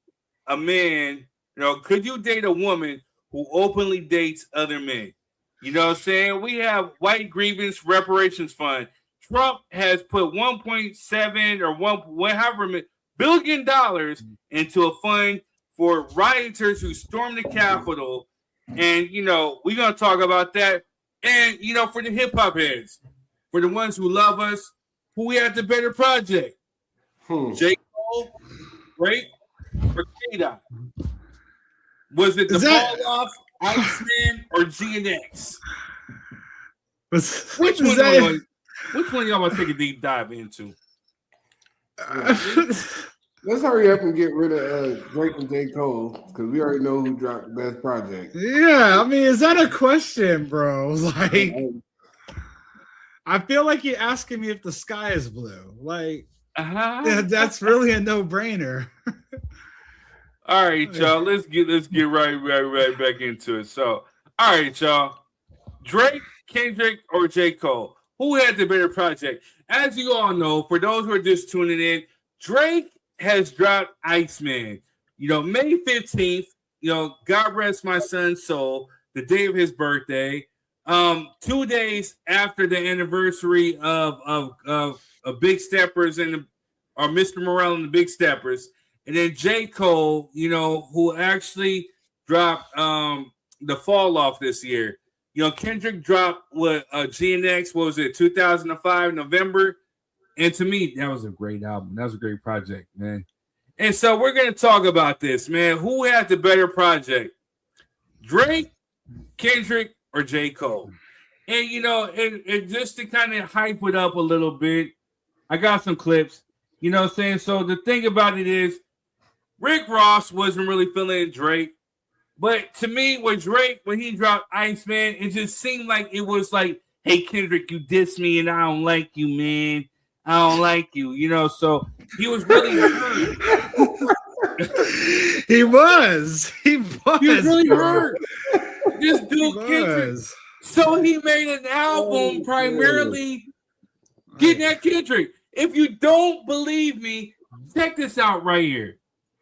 a man? You know, could you date a woman who openly dates other men? You know what I'm saying? We have White Grievance Reparations Fund. Trump has put 1.7 or $1 billion into a fund for rioters who stormed the Capitol. And, you know, we're going to talk about that. And, you know, for the hip hop heads, for the ones who love us, who we had the better project? J. Cole, Drake, or K-Dot? Was it the Fall Off, Iceman, or GNX? Which one y'all want to take a deep dive into? Let's hurry up and get rid of Drake and J. Cole, because we already know who dropped the best project. Yeah, I mean, is that a question, bro? Like, I feel like you're asking me if the sky is blue. Like, that's really a no-brainer. All right, y'all. Let's get right back into it. So, all right, y'all. Drake, Kendrick, or J. Cole? Who had the better project? As you all know, for those who are just tuning in, Drake has dropped Iceman. You know, May 15th, you know, God rest my son's soul, the day of his birthday. 2 days after the anniversary of Big Steppers or Mr. Morale and the Big Steppers. And then J. Cole, you know, who actually dropped the Fall Off this year. You know, Kendrick dropped GNX, what was it, 2005, November? And to me, that was a great album. That was a great project, man. And so we're going to talk about this, man. Who had the better project? Drake, Kendrick, or J. Cole? And, you know, and just to kind of hype it up a little bit, I got some clips. You know what I'm saying? So the thing about it is, Rick Ross wasn't really feeling Drake. But to me, with Drake, when he dropped Iceman, it just seemed like it was like, hey, Kendrick, you dissed me and I don't like you, man. I don't like you, you know, so he was really hurt. He was really hurt. This dude, Kendrick. So he made an album primarily getting at Kendrick. If you don't believe me, check this out right here.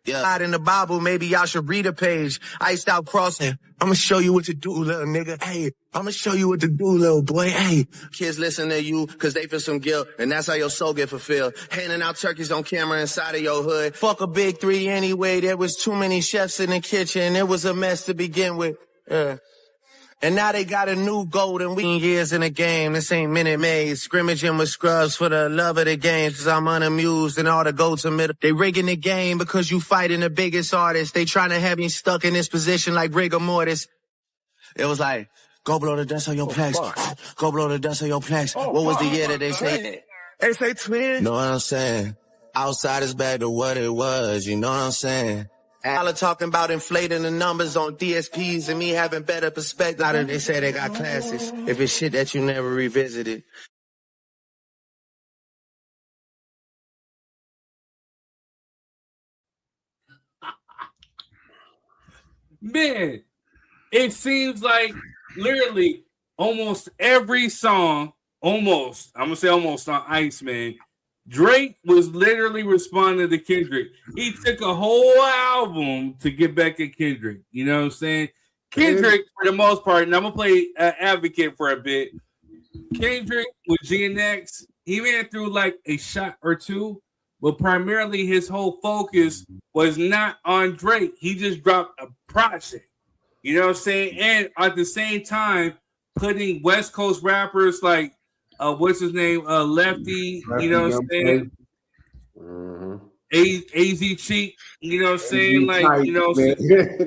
Yeah, in the Bible, maybe y'all should read a page. Iced out crossing. I'ma show you what to do, little nigga. Hey, I'ma show you what to do, little boy. Hey, kids listen to you cause they feel some guilt, and that's how your soul get fulfilled. Handing out turkeys on camera inside of your hood. Fuck a big three anyway. There was too many chefs in the kitchen. It was a mess to begin with. And now they got a new golden years in the game. This ain't Minute Maid. Scrimmaging with scrubs for the love of the game. Cause I'm unamused and all the goats are middle. They rigging the game because you fighting the biggest artist. They trying to have me stuck in this position like rigor mortis. It was like, go blow the dust on your plex. Go blow the dust on your plex. What was the year that they say? They say twin. Know what I'm saying? Outside is back to what it was. You know what I'm saying? Y'all are talking about inflating the numbers on DSPs and me having better perspective. Now that they say they got classes, if it's shit that you never revisited. Man, it seems like literally almost every song, I'm going to say almost on Iceman, Drake was literally responding to Kendrick. He took a whole album to get back at Kendrick. You know what I'm saying? Kendrick, for the most part, and I'm going to play advocate for a bit. Kendrick with GNX, he ran through like a shot or two, but primarily his whole focus was not on Drake. He just dropped a project. You know what I'm saying? And at the same time, putting West Coast rappers like what's his name? Lefty, you know what I'm saying? AZ Cheek, you know what I'm saying? Like, you know,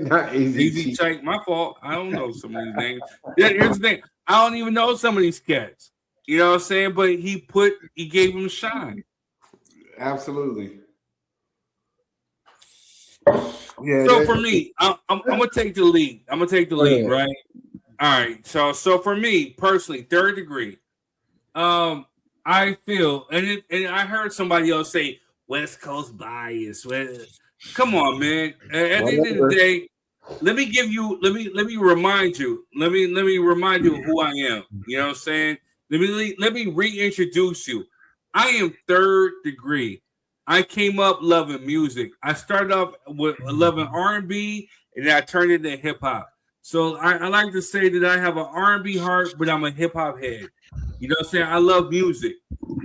not AZ Cheek. My fault. I don't know some of these names. Here's the thing. I don't even know some of these cats. You know what I'm saying? But he gave him shine. Absolutely. Yeah. So for me, I'm gonna take the lead. I'm gonna take the lead, right? All right. So for me personally, Third Degree. I feel, and I heard somebody else say West Coast bias. Come on, man. At the end of the day, let me remind you. Let me remind you of who I am. You know what I'm saying? Let me reintroduce you. I am third degree. I came up loving music. I started off with loving R&B, and then I turned into hip hop. So I like to say that I have an R&B heart, but I'm a hip hop head. You know what I'm saying? I love music.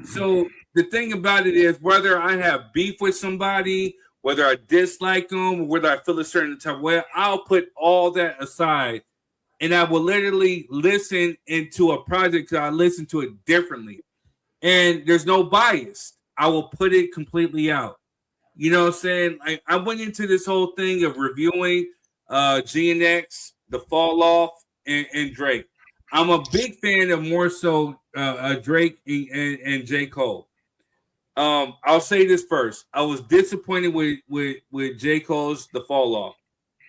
So the thing about it is, whether I have beef with somebody, whether I dislike them, whether I feel a certain type of way, I'll put all that aside, and I will literally listen into a project that I listen to it differently. And there's no bias. I will put it completely out. You know what I'm saying? I went into this whole thing of reviewing GNX, The Fall Off, and Drake. I'm a big fan of more so Drake and J. Cole. I'll say this first. I was disappointed with J. Cole's The Fall Off.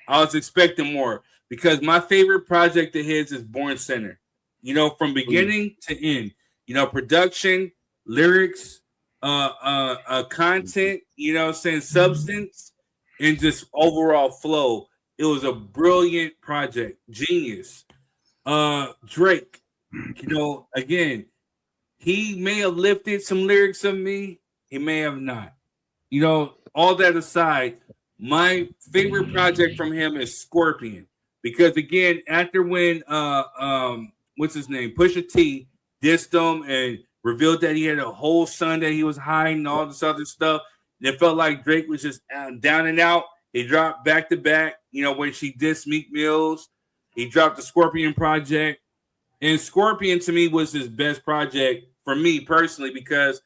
I was expecting more because my favorite project of his is Born Center. You know, from beginning to end. You know, production, lyrics, content, you know what I'm saying, substance, and just overall flow. It was a brilliant project. Genius. Drake, you know, again, he may have lifted some lyrics of me. He may have not. You know, all that aside, my favorite project from him is Scorpion. Because again, after when what's his name? Pusha T dissed him and revealed that he had a whole son that he was hiding, all this other stuff. And it felt like Drake was just down and out. He dropped back to back, you know, when she dissed Meek Mills. He dropped the Scorpion project. And Scorpion to me was his best project for me personally because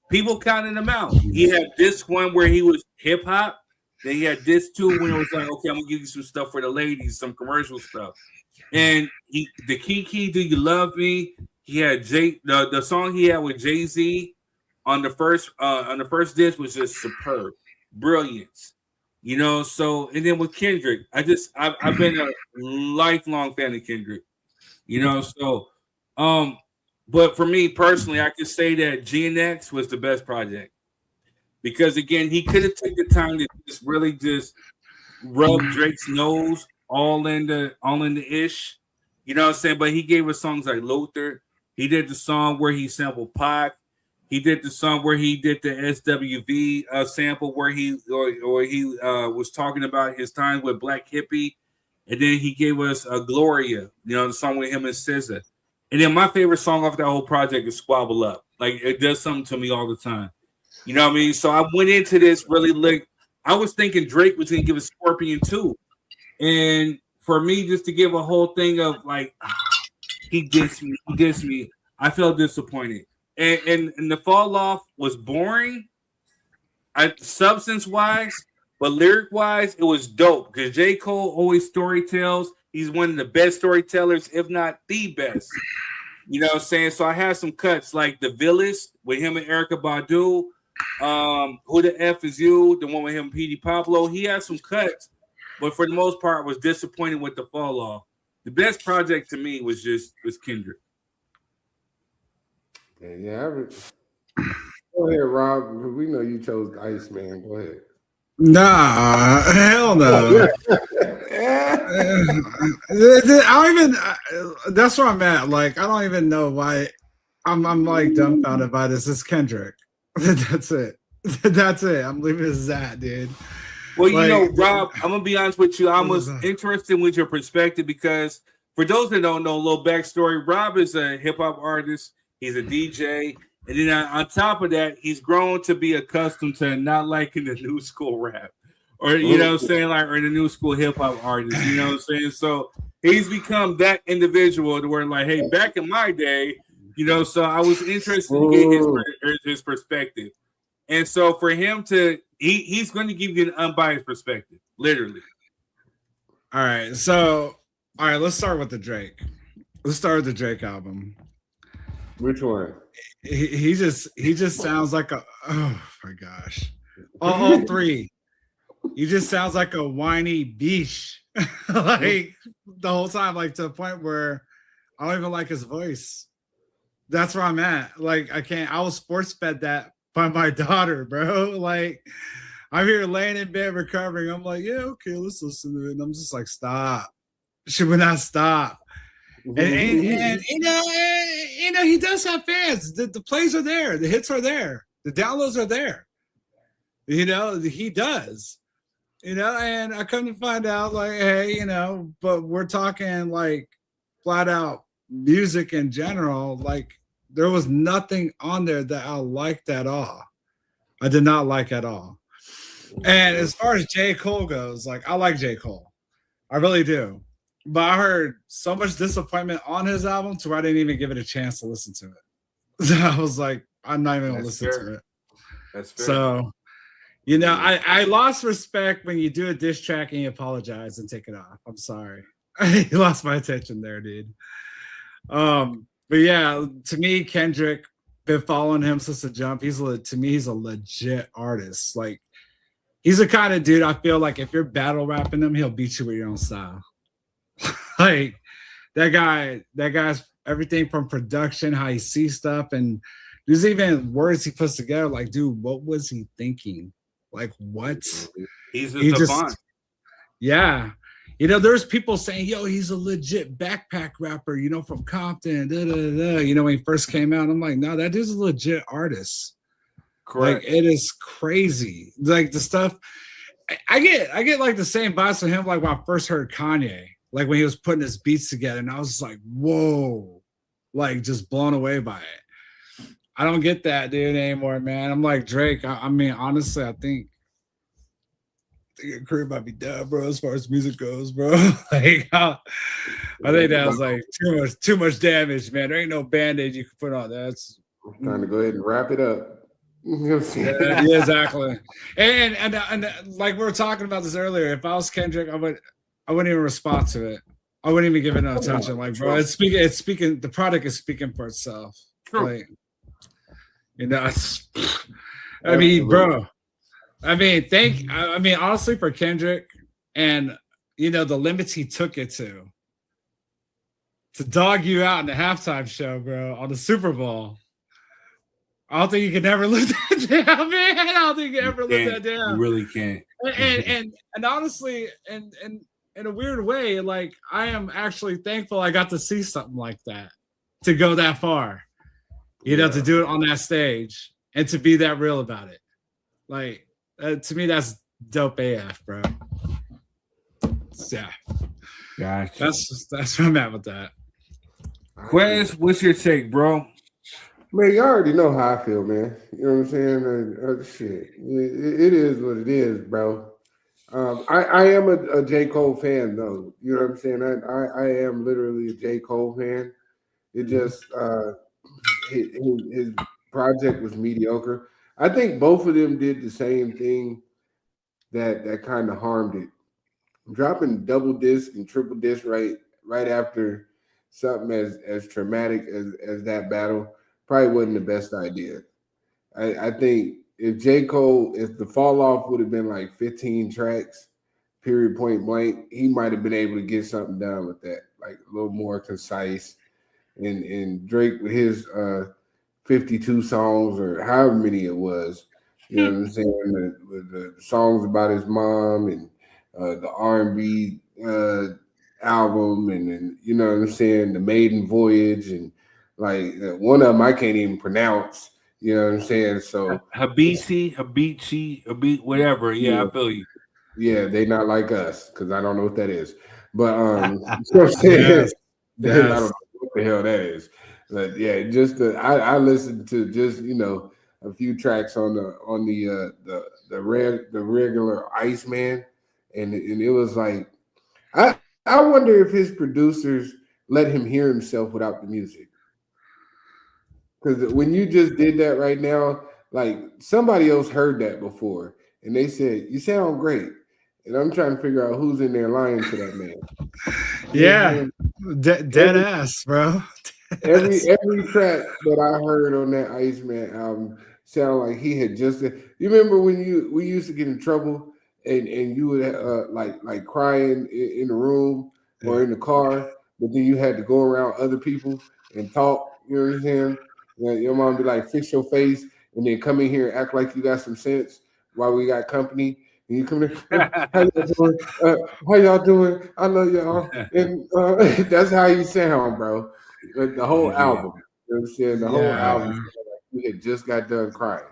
people counted him out. He had this one where he was hip hop. Then he had this too when it was like, okay, I'm gonna give you some stuff for the ladies, some commercial stuff. And the Kiki, Do You Love Me? He had the song he had with Jay-Z on the first disc was just superb, brilliance. You know, so and then with Kendrick, I've been a lifelong fan of Kendrick. You know, so but for me personally, I could say that GNX was the best project. Because again, he could have taken the time to just really just rub Drake's nose all in the ish. You know what I'm saying? But he gave us songs like Luther. He did the song where he sampled Pac. He did the song where he did the SWV sample where he was talking about his time with Black Hippie. And then he gave us Gloria, you know, the song with him and SZA. And then my favorite song off that whole project is Squabble Up. Like, it does something to me all the time. You know what I mean? So I went into this really like, I was thinking Drake was going to give a Scorpion too. And for me, just to give a whole thing of like, he dissed me, I felt disappointed. And the fall off was boring, substance-wise, but lyric-wise, it was dope. Because J. Cole always storytells. He's one of the best storytellers, if not the best. You know what I'm saying? So I had some cuts like The Villas with him and Erykah Badu. Who the F Is You? The one with him and P.D. Pablo. He had some cuts, but for the most part, was disappointed with the fall off. The best project to me was Kendrick. Yeah. Go ahead, Rob. We know you chose Iceman. Go ahead. Nah, hell no. I don't even. That's where I'm at. Like, I don't even know why. I'm like dumbfounded by this. It's Kendrick. That's it. That's it. I'm leaving it as that, dude. Well, like, you know, Rob, I'm gonna be honest with you. I was interested with your perspective because for those that don't know, a little backstory. Rob is a hip hop artist. He's a DJ. And then on top of that, he's grown to be accustomed to not liking the new school rap. Or, you know what I'm saying? Like, or the new school hip hop artist, you know what I'm saying? So he's become that individual to where, like, hey, back in my day, you know, so I was interested to get his perspective. And so for him to, he's going to give you an unbiased perspective, literally. All right. So, all right, let's start with the Drake. Let's start with the Drake album. Which one? He just sounds like a, oh my gosh. All three. He just sounds like a whiny biche. Like the whole time, like to the point where I don't even like his voice. That's where I'm at. Like, I was force fed that by my daughter, bro. Like, I'm here laying in bed recovering. I'm like, yeah, okay, let's listen to it. And I'm just like, stop. She would not stop. And he does have fans. The plays are there. The hits are there. The downloads are there. He does. And I come to find out, like, hey, but we're talking like flat out music in general. Like, there was nothing on there that I liked at all. I did not like at all. And as far as J. Cole goes, like, I like J. Cole. I really do. But I heard so much disappointment on his album to where I didn't even give it a chance to listen to it. So I was like, I'm not even going to listen to it. That's fair. So, I lost respect when you do a diss track and you apologize and take it off. I'm sorry. I lost my attention there, dude. But yeah, to me, Kendrick, been following him since the jump. He's a legit artist. Like, he's the kind of dude I feel like if you're battle rapping him, he'll beat you with your own style. Like, that guy's everything from production, how he sees stuff, and there's even words he puts together. Like, dude, what was he thinking? Like, what? He's a savant. Yeah. There's people saying, yo, he's a legit backpack rapper, from Compton, when he first came out. I'm like, no, that dude's a legit artist. Correct. Like, it is crazy. Like, the stuff, I get like the same vibes from him, like when I first heard Kanye, like when he was putting his beats together, and I was like, whoa, like just blown away by it. I don't get that dude anymore, man. I'm like Drake. I mean, honestly, I think your career might be done, bro, as far as music goes, bro. Like, I think that was like too much damage, man. There ain't no band-aid you can put on that. That's trying to go ahead and wrap it up. Yeah, exactly. And like we were talking about this earlier, if I was Kendrick, I wouldn't even respond to it. I wouldn't even give it no attention. Like, bro, it's speaking. The product is speaking for itself. True. Like, I mean, bro. I mean, honestly, for Kendrick and the limits he took it to dog you out in the halftime show, bro, on the Super Bowl. I don't think you can ever live that down, man. I don't think you can ever live that down. You really can't. And honestly, and in a weird way, like, I am actually thankful I got to see something like that, to go that far, to do it on that stage and to be that real about it. Like, to me, that's dope AF, bro. Yeah. Gotcha. That's where I'm at with that. Quez, what's your take, bro? Man, you already know how I feel, man. You know what I'm saying? Shit. It is what it is, bro. I am a J. Cole fan, though. You know what I'm saying? I am literally a J. Cole fan. It just his project was mediocre. I think both of them did the same thing that kind of harmed it. Dropping double disc and triple disc right after something as traumatic as that battle probably wasn't the best idea. I think if the fall off would have been like 15 tracks, period, point blank, he might have been able to get something done with that, like a little more concise. And Drake with his 52 songs or however many it was, you know what I'm saying, with the songs about his mom and the R&B album and you know what I'm saying, the Maiden Voyage, and like one of them I can't even pronounce, you know what I'm saying? So Habibi, whatever. Yeah, I feel you. Yeah, they not like us because I don't know what that is. But so I'm saying, I don't know what the hell that is. But yeah, I listened to just a few tracks on the regular Iceman, and it was like I wonder if his producers let him hear himself without the music. Because when you just did that right now, like somebody else heard that before and they said, "You sound great." And I'm trying to figure out who's in there lying to that man. Yeah, dead ass, bro. Every track that I heard on that Iceman album sounded like he had just. You remember when we used to get in trouble and you would like crying in the room or in the car, but then you had to go around other people and talk You know what I'm saying? Your mom be like, fix your face, and then come in here and act like you got some sense while we got company. And you come in, how y'all doing? How y'all doing? I love y'all. And that's how you sound, bro. The whole album. You know what I'm saying? The whole album. Like we had just got done crying.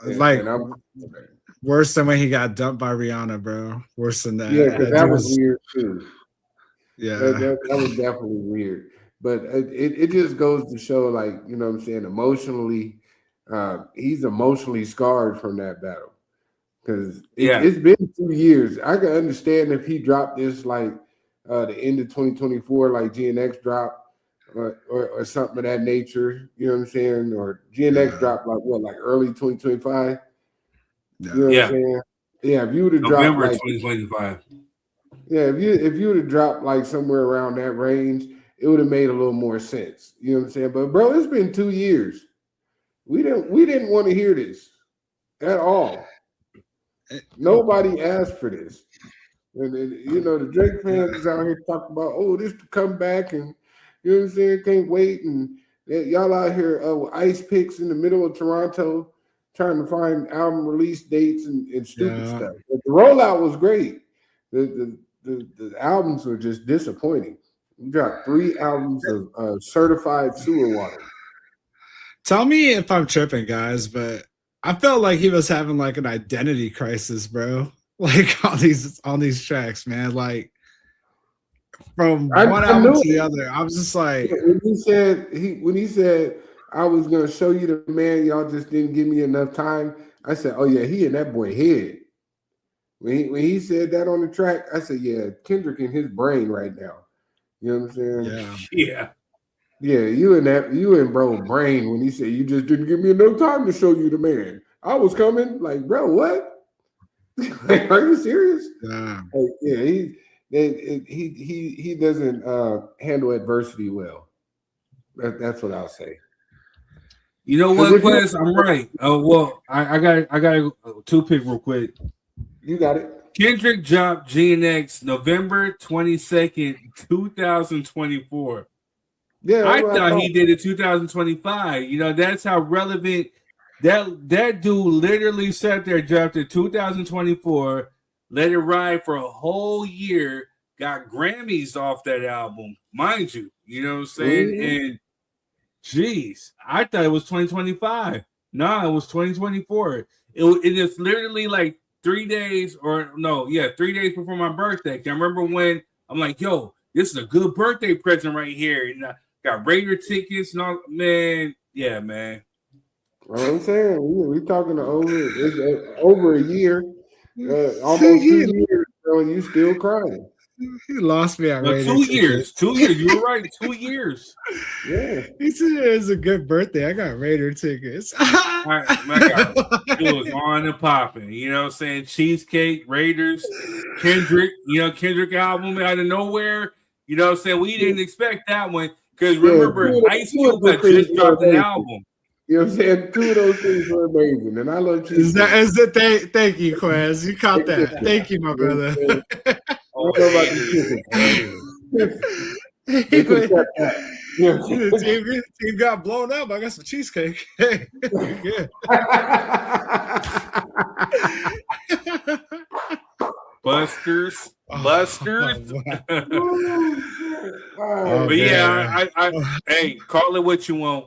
Like worse than when he got dumped by Rihanna, bro. Worse than that. Yeah, because that was weird too. Yeah, that was definitely weird. But it just goes to show, like, you know what I'm saying, emotionally, he's emotionally scarred from that battle. Because it's been 2 years. I can understand if he dropped this like the end of 2024, like GNX dropped, or something of that nature. You know what I'm saying? Or GNX dropped like what, like early 2025. You know what I'm saying? Yeah, if you would have dropped November like 2025. Yeah, if you would have dropped like somewhere around that range, it would have made a little more sense. You know what I'm saying? But bro, it's been 2 years. We didn't want to hear this at all. Nobody asked for this. And you know, the Drake fans is out here talking about, oh, this to come back, and you know what I'm saying, can't wait. And y'all out here with ice picks in the middle of Toronto trying to find album release dates and stupid stuff. But the rollout was great. The albums were just disappointing. We got 3 albums of certified sewer water. Tell me if I'm tripping, guys, but I felt like he was having like an identity crisis, bro. Like on these tracks, man. Like from one album to the other, I was just like, when he said I was gonna show you the man, y'all just didn't give me enough time. I said, oh yeah, he in that boy head. When he said that on the track, I said, yeah, Kendrick in his brain right now. You know what I'm saying? Yeah, you and bro brain when he said you just didn't give me enough time to show you the man. I was coming, like, bro, what? Like, are you serious? Yeah. Like, he doesn't handle adversity well. That's what I'll say. You know what, Quest? I'm right. Well, I got a 2-pick real quick. You got it. Kendrick dropped GNX November 22nd, 2024. Yeah, I thought he did it 2025. You know, that's how relevant that dude literally sat there, dropped it 2024, let it ride for a whole year, got Grammys off that album, mind you. You know what I'm saying? Mm-hmm. And geez, I thought it was 2025. No, it was 2024. It is literally like 3 days 3 days before my birthday. I remember when I'm like, yo, this is a good birthday present right here. And I got Raider tickets and all, man. Yeah, man. Well, I'm saying we talking over a year, almost 2 years, bro, and you still crying. He lost me at Raider 2 years. 2 years. You were right. 2 years. Yeah. He said it was a good birthday. I got Raider tickets. It was on and popping. You know what I'm saying? Cheesecake, Raiders, Kendrick, Kendrick album out of nowhere. You know what I'm saying? We didn't expect that one. Because remember, Ice Cube had just dropped an album. You know what I'm saying? 2 of those things were amazing. And I love cheesecake. Thank you, Quaz. You caught that. Thank you, my brother. Team got blown up. I got some cheesecake. Yeah. Busters. But yeah, hey, call it what you want.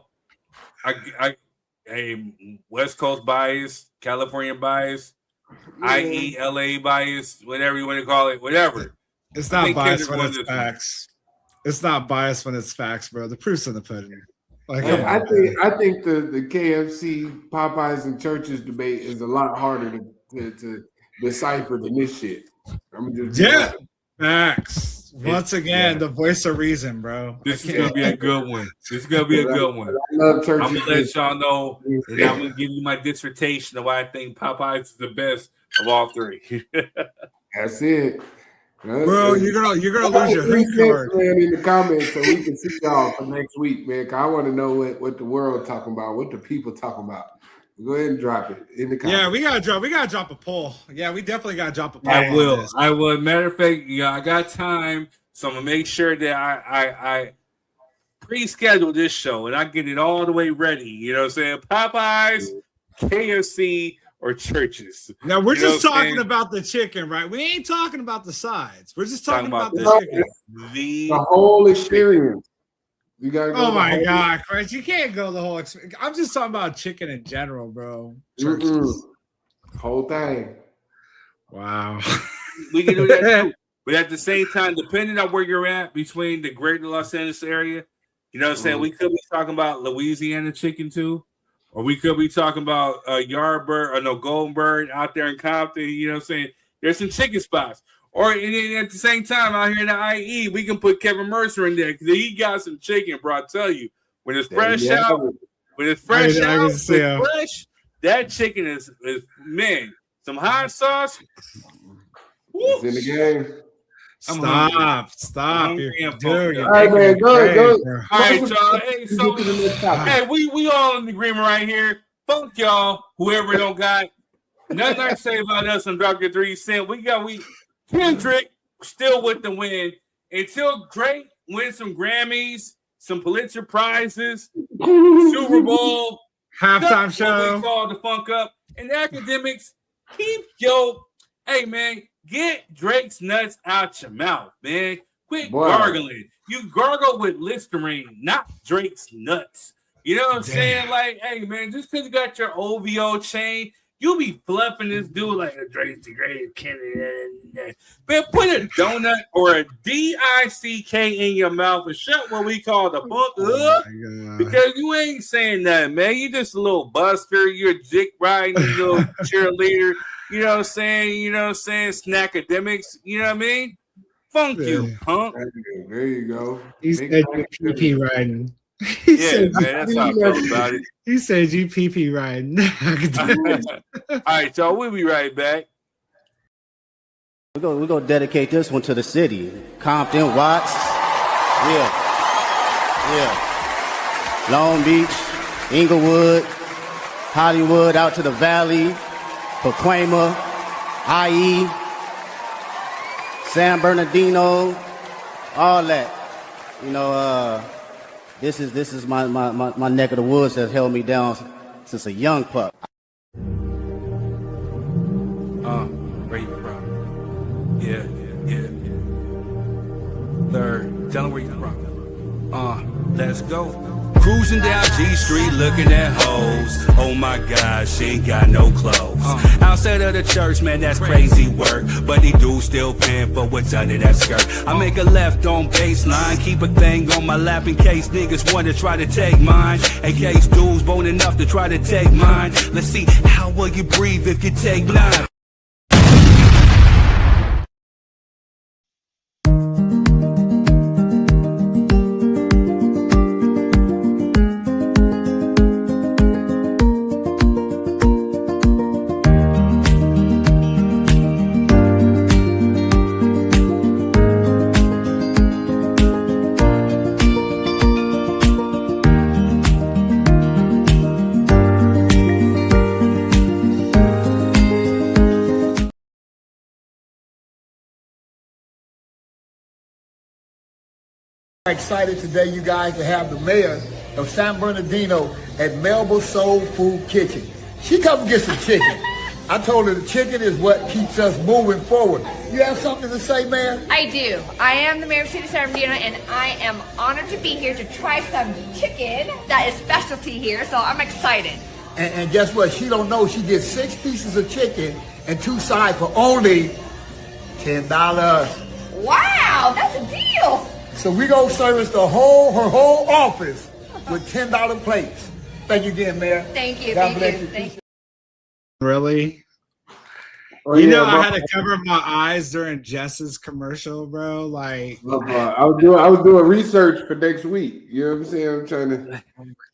West Coast bias, California bias, i.e. LA bias, whatever you want to call it, whatever. It's not biased when it's facts. It's not biased when it's facts, bro. The proof's in the pudding. Like, I think the KFC, Popeyes, and Churches debate is a lot harder to decipher than this shit. Facts. Once again, the voice of reason, bro. This is gonna be a good one. I love Churches. I'm gonna let y'all know that I'm gonna give you my dissertation of why I think Popeyes is the best of all 3. That's it. Bro, you're gonna lose your hoop card. In the comments so we can see y'all for next week, man. Cause I want to know what the world talking about, what the people talking about. Go ahead and drop it in the comments. Yeah, we gotta drop a poll. Yeah, we definitely gotta drop a poll. I will. Matter of fact, I got time, so I'm gonna make sure that I pre-schedule this show and I get it all the way ready. You know what I'm saying? Popeyes, KFC, or churches. Now we're You know just what I'm talking saying? about the chicken, right? We ain't talking about the sides. We're just talking about the No, chicken. The whole experience. You gotta go. Oh the my whole- God, Chris, you can't go the whole experience. I'm just talking about chicken in general, bro. Whole thing. Wow. We can do that too. But at the same time, depending on where you're at between the greater Los Angeles area, you know what I'm saying? We could be talking about Louisiana chicken too. Or we could be talking about Yardbird or no Goldenbird out there in Compton. You know what I'm saying? There's some chicken spots. Or and then at the same time, out here in the IE, we can put Kevin Mercer in there because he got some chicken, bro. I tell you, when it's fresh out, fresh, that chicken is man, some hot sauce. It's in the game. Stop. All right, man, go. All right, y'all. Hey, so hey, we all in agreement right here. Fuck y'all, whoever don't got nothing to say about us on Dr. 3 Cent. We Kendrick still with the win until Drake wins some Grammys, some Pulitzer Prizes, Super Bowl, halftime show. We call the funk up. And academics, hey man, get Drake's nuts out your mouth, man. Quit gargling. You gargle with Listerine, not Drake's nuts. You know what I'm saying? Like, hey man, just because you got your OVO chain, you be fluffing this dude like a Drake's the greatest Kennedy. Man, put a donut or a DICK in your mouth and shut what we call the funk up. Because you ain't saying nothing, man. You just a little buster. You're a dick riding little cheerleader. You know what I'm saying? Snackademics. You know what I mean? Funk you, punk. There you go. He said GPP riding. Yeah, man, that's how I felt about it. He said GPP riding. All right, y'all, we'll be right back. We're gonna dedicate this one to the city. Compton, Watts. Yeah. Long Beach, Inglewood, Hollywood, out to the Valley, Pacoima, IE, San Bernardino, all that. You know, this is my neck of the woods that held me down since a young pup. Where you from? Yeah. Third, tell them where you from. Let's go. Cruising down G Street looking at hoes. Oh my God, she ain't got no clothes. Outside of the church, man, that's crazy work. But they do still paying for what's under that skirt. I make a left on baseline, keep a thing on my lap in case niggas want to try to take mine. In case dudes bone enough to try to take mine. Let's see, how will you breathe if you take 9? Excited today, you guys, to have the mayor of San Bernardino at Melba Soul Food Kitchen. She come and get some chicken. I told her the chicken is what keeps us moving forward. You have something to say, Mayor? I do. I am the mayor of City of San Bernardino, and I am honored to be here to try some chicken that is specialty here, so I'm excited. And guess what? She don't know she gets 6 pieces of chicken and 2 sides for only $10. Wow, that's a deal. So we gonna service her whole office with $10 plates. Thank you again, Mayor. Thank you. God Thank bless you. Thank you. Really? Oh, you yeah, know, bro. I had to cover my eyes during Jess's commercial, bro. Like, I was doing research for next week. You know what I'm saying? I'm trying to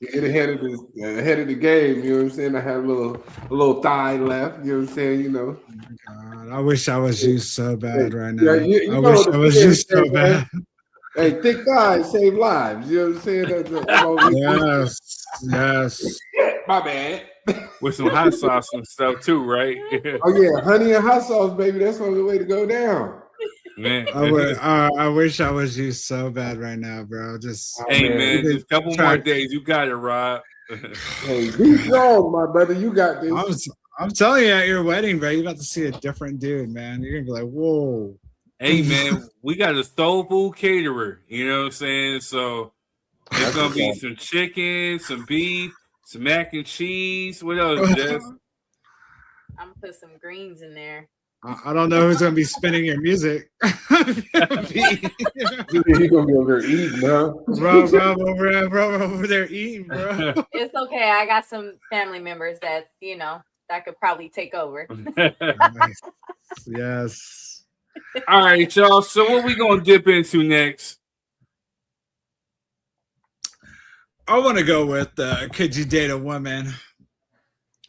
get ahead of the game. You know what I'm saying? I have a little thigh left. You know what I'm saying? You know. God, I wish I was you so bad right now. Yeah, you I know wish the I was saying, you so man. bad. Hey, thick thighs save lives. You know what I'm saying? Yes. My bad. With some hot sauce and stuff too, right? Oh yeah, honey and hot sauce, baby. That's the only way to go down. Man. I wish I was you so bad right now, bro. Just hey man, just a couple more days. You got it, Rob. Hey, be strong, my brother. You got this. I'm telling you, at your wedding, bro, you're about to see a different dude, man. You're gonna be like, whoa. Hey man, we got a soul food caterer. You know what I'm saying? So it's gonna be some chicken, some beef, some mac and cheese. What else, Jess? I'm gonna put some greens in there. I don't know who's gonna be spinning your music. You're gonna be over there eating, huh? Bro, over there eating, bro. It's okay. I got some family members that that could probably take over. Yes. All right, y'all. So what we gonna dip into next? I want to go with could you date a woman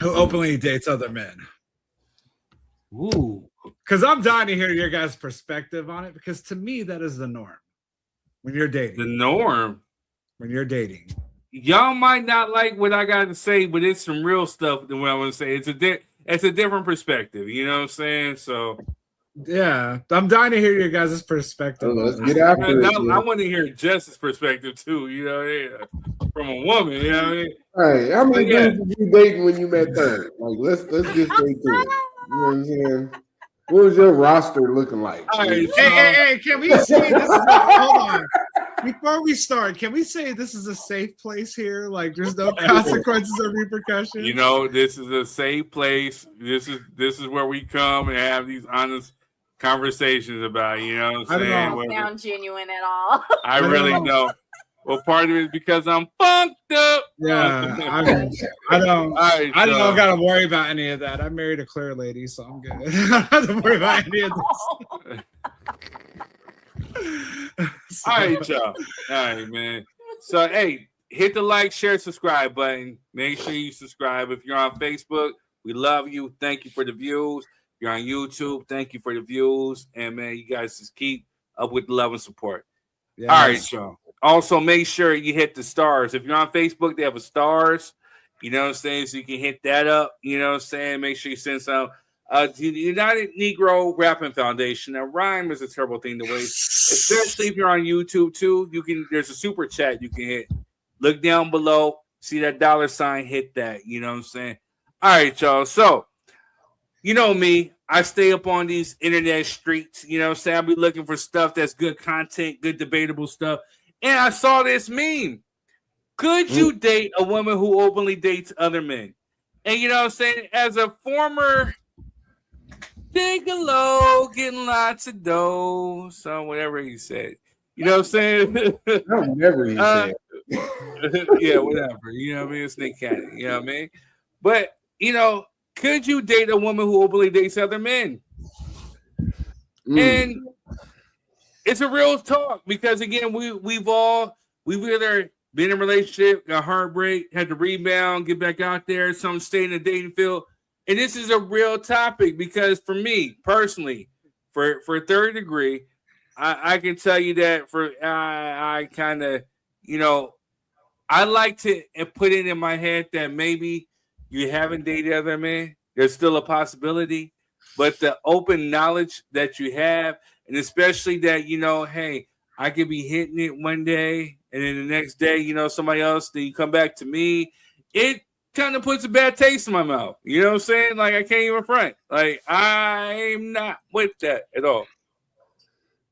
who openly dates other men? Ooh. Because I'm dying to hear your guys' perspective on it, because to me, that is the norm when you're dating. The norm? When you're dating. Y'all might not like what I got to say, but it's some real stuff than what I want to say. It's a different perspective. You know what I'm saying? So... yeah, I'm dying to hear your guys' perspective. Let's get after it. I want to hear Jess's perspective too. You know, from a woman. You know what I mean? Hey, how many dudes did you dating when you met third? Like, let's get straight to it. You know what I'm saying? What was your roster looking like? All right, hey, can we say this is hold on. Before we start, can we say this is a safe place here? Like, there's no consequences or repercussions. You know, this is a safe place. This is where we come and have these honest conversations about. You know what I'm saying? Don't sound genuine at all. I really don't. Well, part of it is because I'm funked up. Yeah, I don't got to worry about any of that. I married a clear lady, so I'm good. I don't have to worry about any of this. All right, y'all. All right, man. So, hey, hit the like, share, subscribe button. Make sure you subscribe. If you're on Facebook, we love you. Thank you for the views. If you're on YouTube, thank you for the views. And, man, you guys just keep up with the love and support. Yes. All right, y'all. Also, make sure you hit the stars. If you're on Facebook, they have a stars. You know what I'm saying? So you can hit that up. You know what I'm saying? Make sure you send some. The United Negro Rapping Foundation. Now, rhyme is a terrible thing to waste, especially if you're on YouTube too. There's a super chat you can hit. Look down below, see that $sign, hit that. You know what I'm saying? All right, y'all. So, you know me, I stay up on these internet streets. You know what I'm saying? I'll be looking for stuff that's good content, good debatable stuff. And I saw this meme. Could you date a woman who openly dates other men? And you know what I'm saying? As a former digging low, getting lots of dough, so whatever he said. You know what I'm saying? Whatever he said. Yeah, whatever. You know what I mean? Snake Cannon. You know what I mean? But, you know, could you date a woman who openly dates other men? And it's a real talk because, again, we've either been in a relationship, got heartbreak, had to rebound, get back out there, some stay in the dating field. And this is a real topic because for me personally, for third degree, I can tell you that I kind of, you know, I like to put it in my head that maybe you haven't dated other men. There's still a possibility, but the open knowledge that you have, and especially that, you know, hey, I could be hitting it one day and then the next day, you know, somebody else, then you come back to me. It kind of puts a bad taste in my mouth. You know what I'm saying? Like, I can't even front. Like, I'm not with that at all.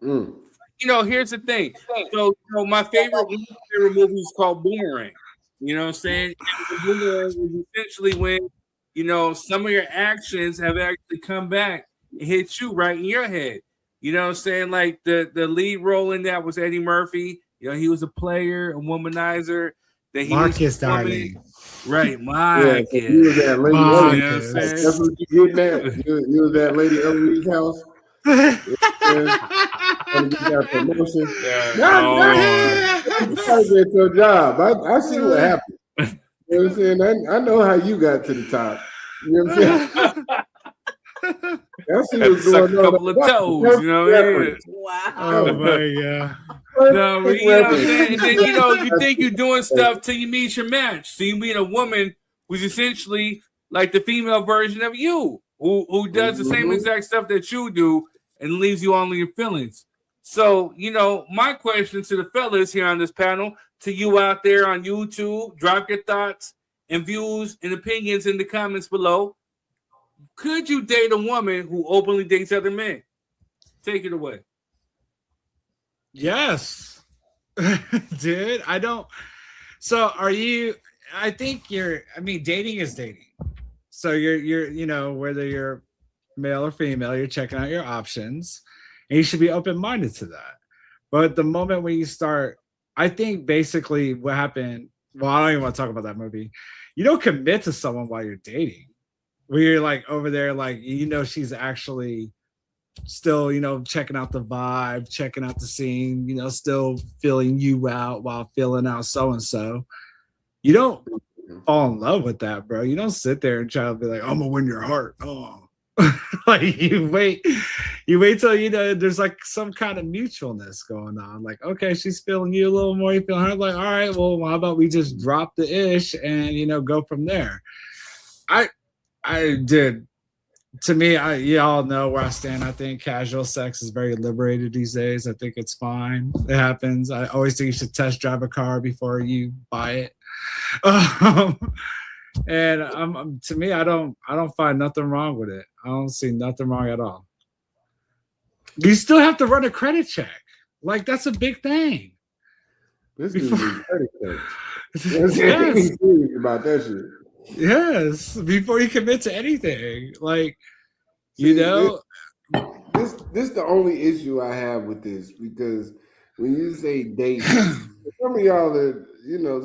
You know, here's the thing. So, my favorite movie is called Boomerang. You know what I'm saying? And Boomerang is essentially when, you know, some of your actions have actually come back and hit you right in your head. You know what I'm saying? Like the lead role in that was Eddie Murphy. You know, he was a player, a womanizer. That he Marcus, darling. Right, Marcus. Yeah, you was that lady. Marcus. That's what you did, man. You was that lady Eloise's house. And you got promotion. You gotta get your job. I see what happened. You know what I'm saying? I know how you got to the top. You know what I'm saying? I see what's going on. A couple of toes, you know what I mean? Wow. Oh my God. No, but you know what I'm saying? And then, you know, you think you're doing stuff till you meet your match. So you meet a woman who's essentially like the female version of you, who does the same exact stuff that you do. and leaves you all in your feelings. So, my question to the fellas here on this panel, to you out there on YouTube, drop your thoughts and views and opinions in the comments below. Could you date a woman who openly dates other men? Take it away. Yes. Dude, I don't. So are you, I think dating is dating. So you're, whether you're male or female, you're checking out your options and you should be open-minded to that. But the moment when you start, I think basically what happened, well, I don't even want to talk about that movie. You don't commit to someone while you're dating. Where you're like over there, like, she's actually still, checking out the vibe, checking out the scene, still feeling you out while feeling out so-and-so. You don't fall in love with that, bro. You don't sit there and try to be like, I'm gonna win your heart. Oh, like you wait till there's like some kind of mutualness going on. Like, okay, she's feeling you a little more, you feel her. Like, all right, well, how about we just drop the ish and go from there. I did. To me, y'all know where I stand. I think casual sex is very liberated these days. I think it's fine. It happens. I always think you should test drive a car before you buy it. And to me, I don't find nothing wrong with it. I don't see nothing wrong at all. You still have to run a credit check. Like, that's a big thing. This is credit check. Yes. Serious about that shit. Yes, before you commit to anything, like, this the only issue I have with this, because when you say date, some of y'all are,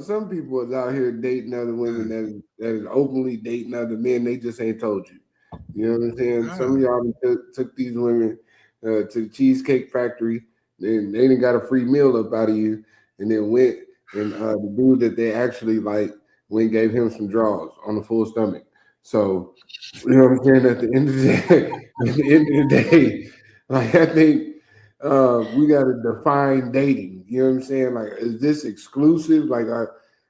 some people is out here dating other women that is openly dating other men. They just ain't told you. You know what I'm saying? Some of y'all took these women to the Cheesecake Factory, and they didn't got a free meal up out of you, and then went and the dude that they actually like. We gave him some draws on the full stomach. So, you know what I'm saying? At the end of the day, like, I think we got to define dating. You know what I'm saying? Like, is this exclusive? Like,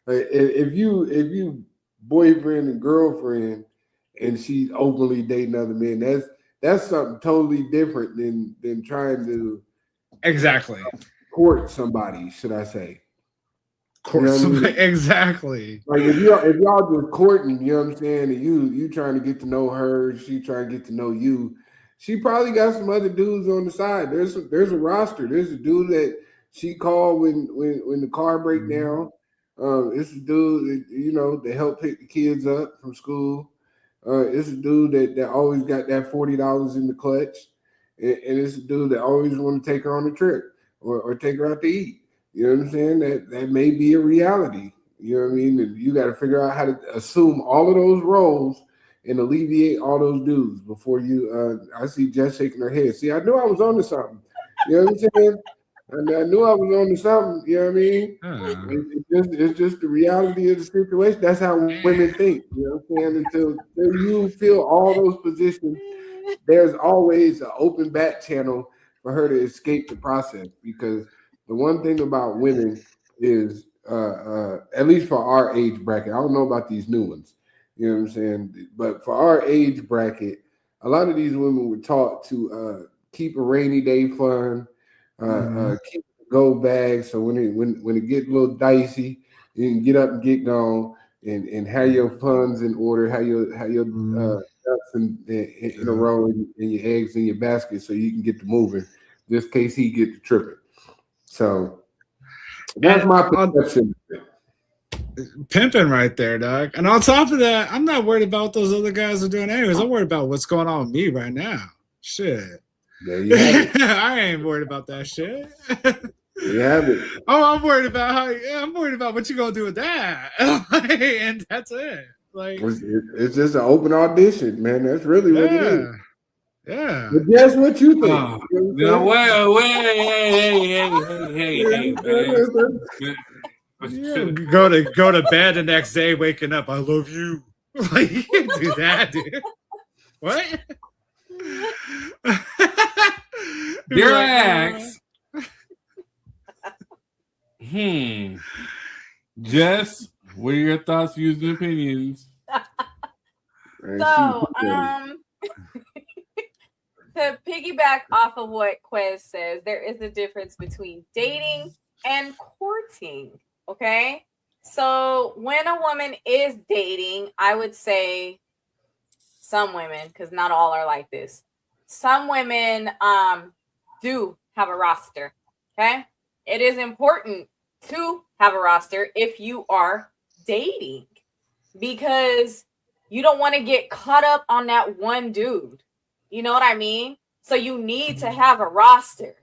if you boyfriend and girlfriend and she's openly dating other men, that's something totally different than trying to court somebody, should I say? Course, exactly. Like, if y'all just courting, you know what I'm saying, and you trying to get to know her, she trying to get to know you, she probably got some other dudes on the side. There's a roster. There's a dude that she called when the car break down. It's a dude that, that help pick the kids up from school. It's a dude that always got that $40 in the clutch, and it's a dude that always want to take her on a trip or take her out to eat. You know what I'm saying? That may be a reality. You know what I mean? And you got to figure out how to assume all of those roles and alleviate all those dudes before you. I see Jess shaking her head. See, I knew I was on to something. You know what I'm saying? And I knew I was on to something. You know what I mean? It's just the reality of the situation. That's how women think. You know what I'm saying? Until you feel all those positions, there's always an open back channel for her to escape the process, because the one thing about women is, at least for our age bracket, I don't know about these new ones, you know what I'm saying? But for our age bracket, a lot of these women were taught to keep a rainy day fund, keep a go bag, so when it get a little dicey, you can get up and get gone, and have your funds in order, have your ducks in a row, and your eggs in your basket, so you can get to moving, just in case he get to tripping. So that's my perception. Pimping right there, dog. And on top of that, I'm not worried about those other guys are doing anyways. I'm worried about what's going on with me right now. Shit. There you have it. I ain't worried about that shit. You have it. Oh, I'm worried about what you gonna do with that. And that's it. Like, it's just an open audition, man. That's really what it is. Yeah. But guess what you think? Hey, man. Go to bed the next day, waking up, I love you. Like, you can't do that, dude. What? Dear Axe. Jess, what are your thoughts, views, and opinions? So, to piggyback off of what Quez says, there is a difference between dating and courting. Okay. So when a woman is dating, I would say some women, because not all are like this. Some women do have a roster. Okay. It is important to have a roster if you are dating, because you don't want to get caught up on that one dude. You know what I mean? So you need to have a roster.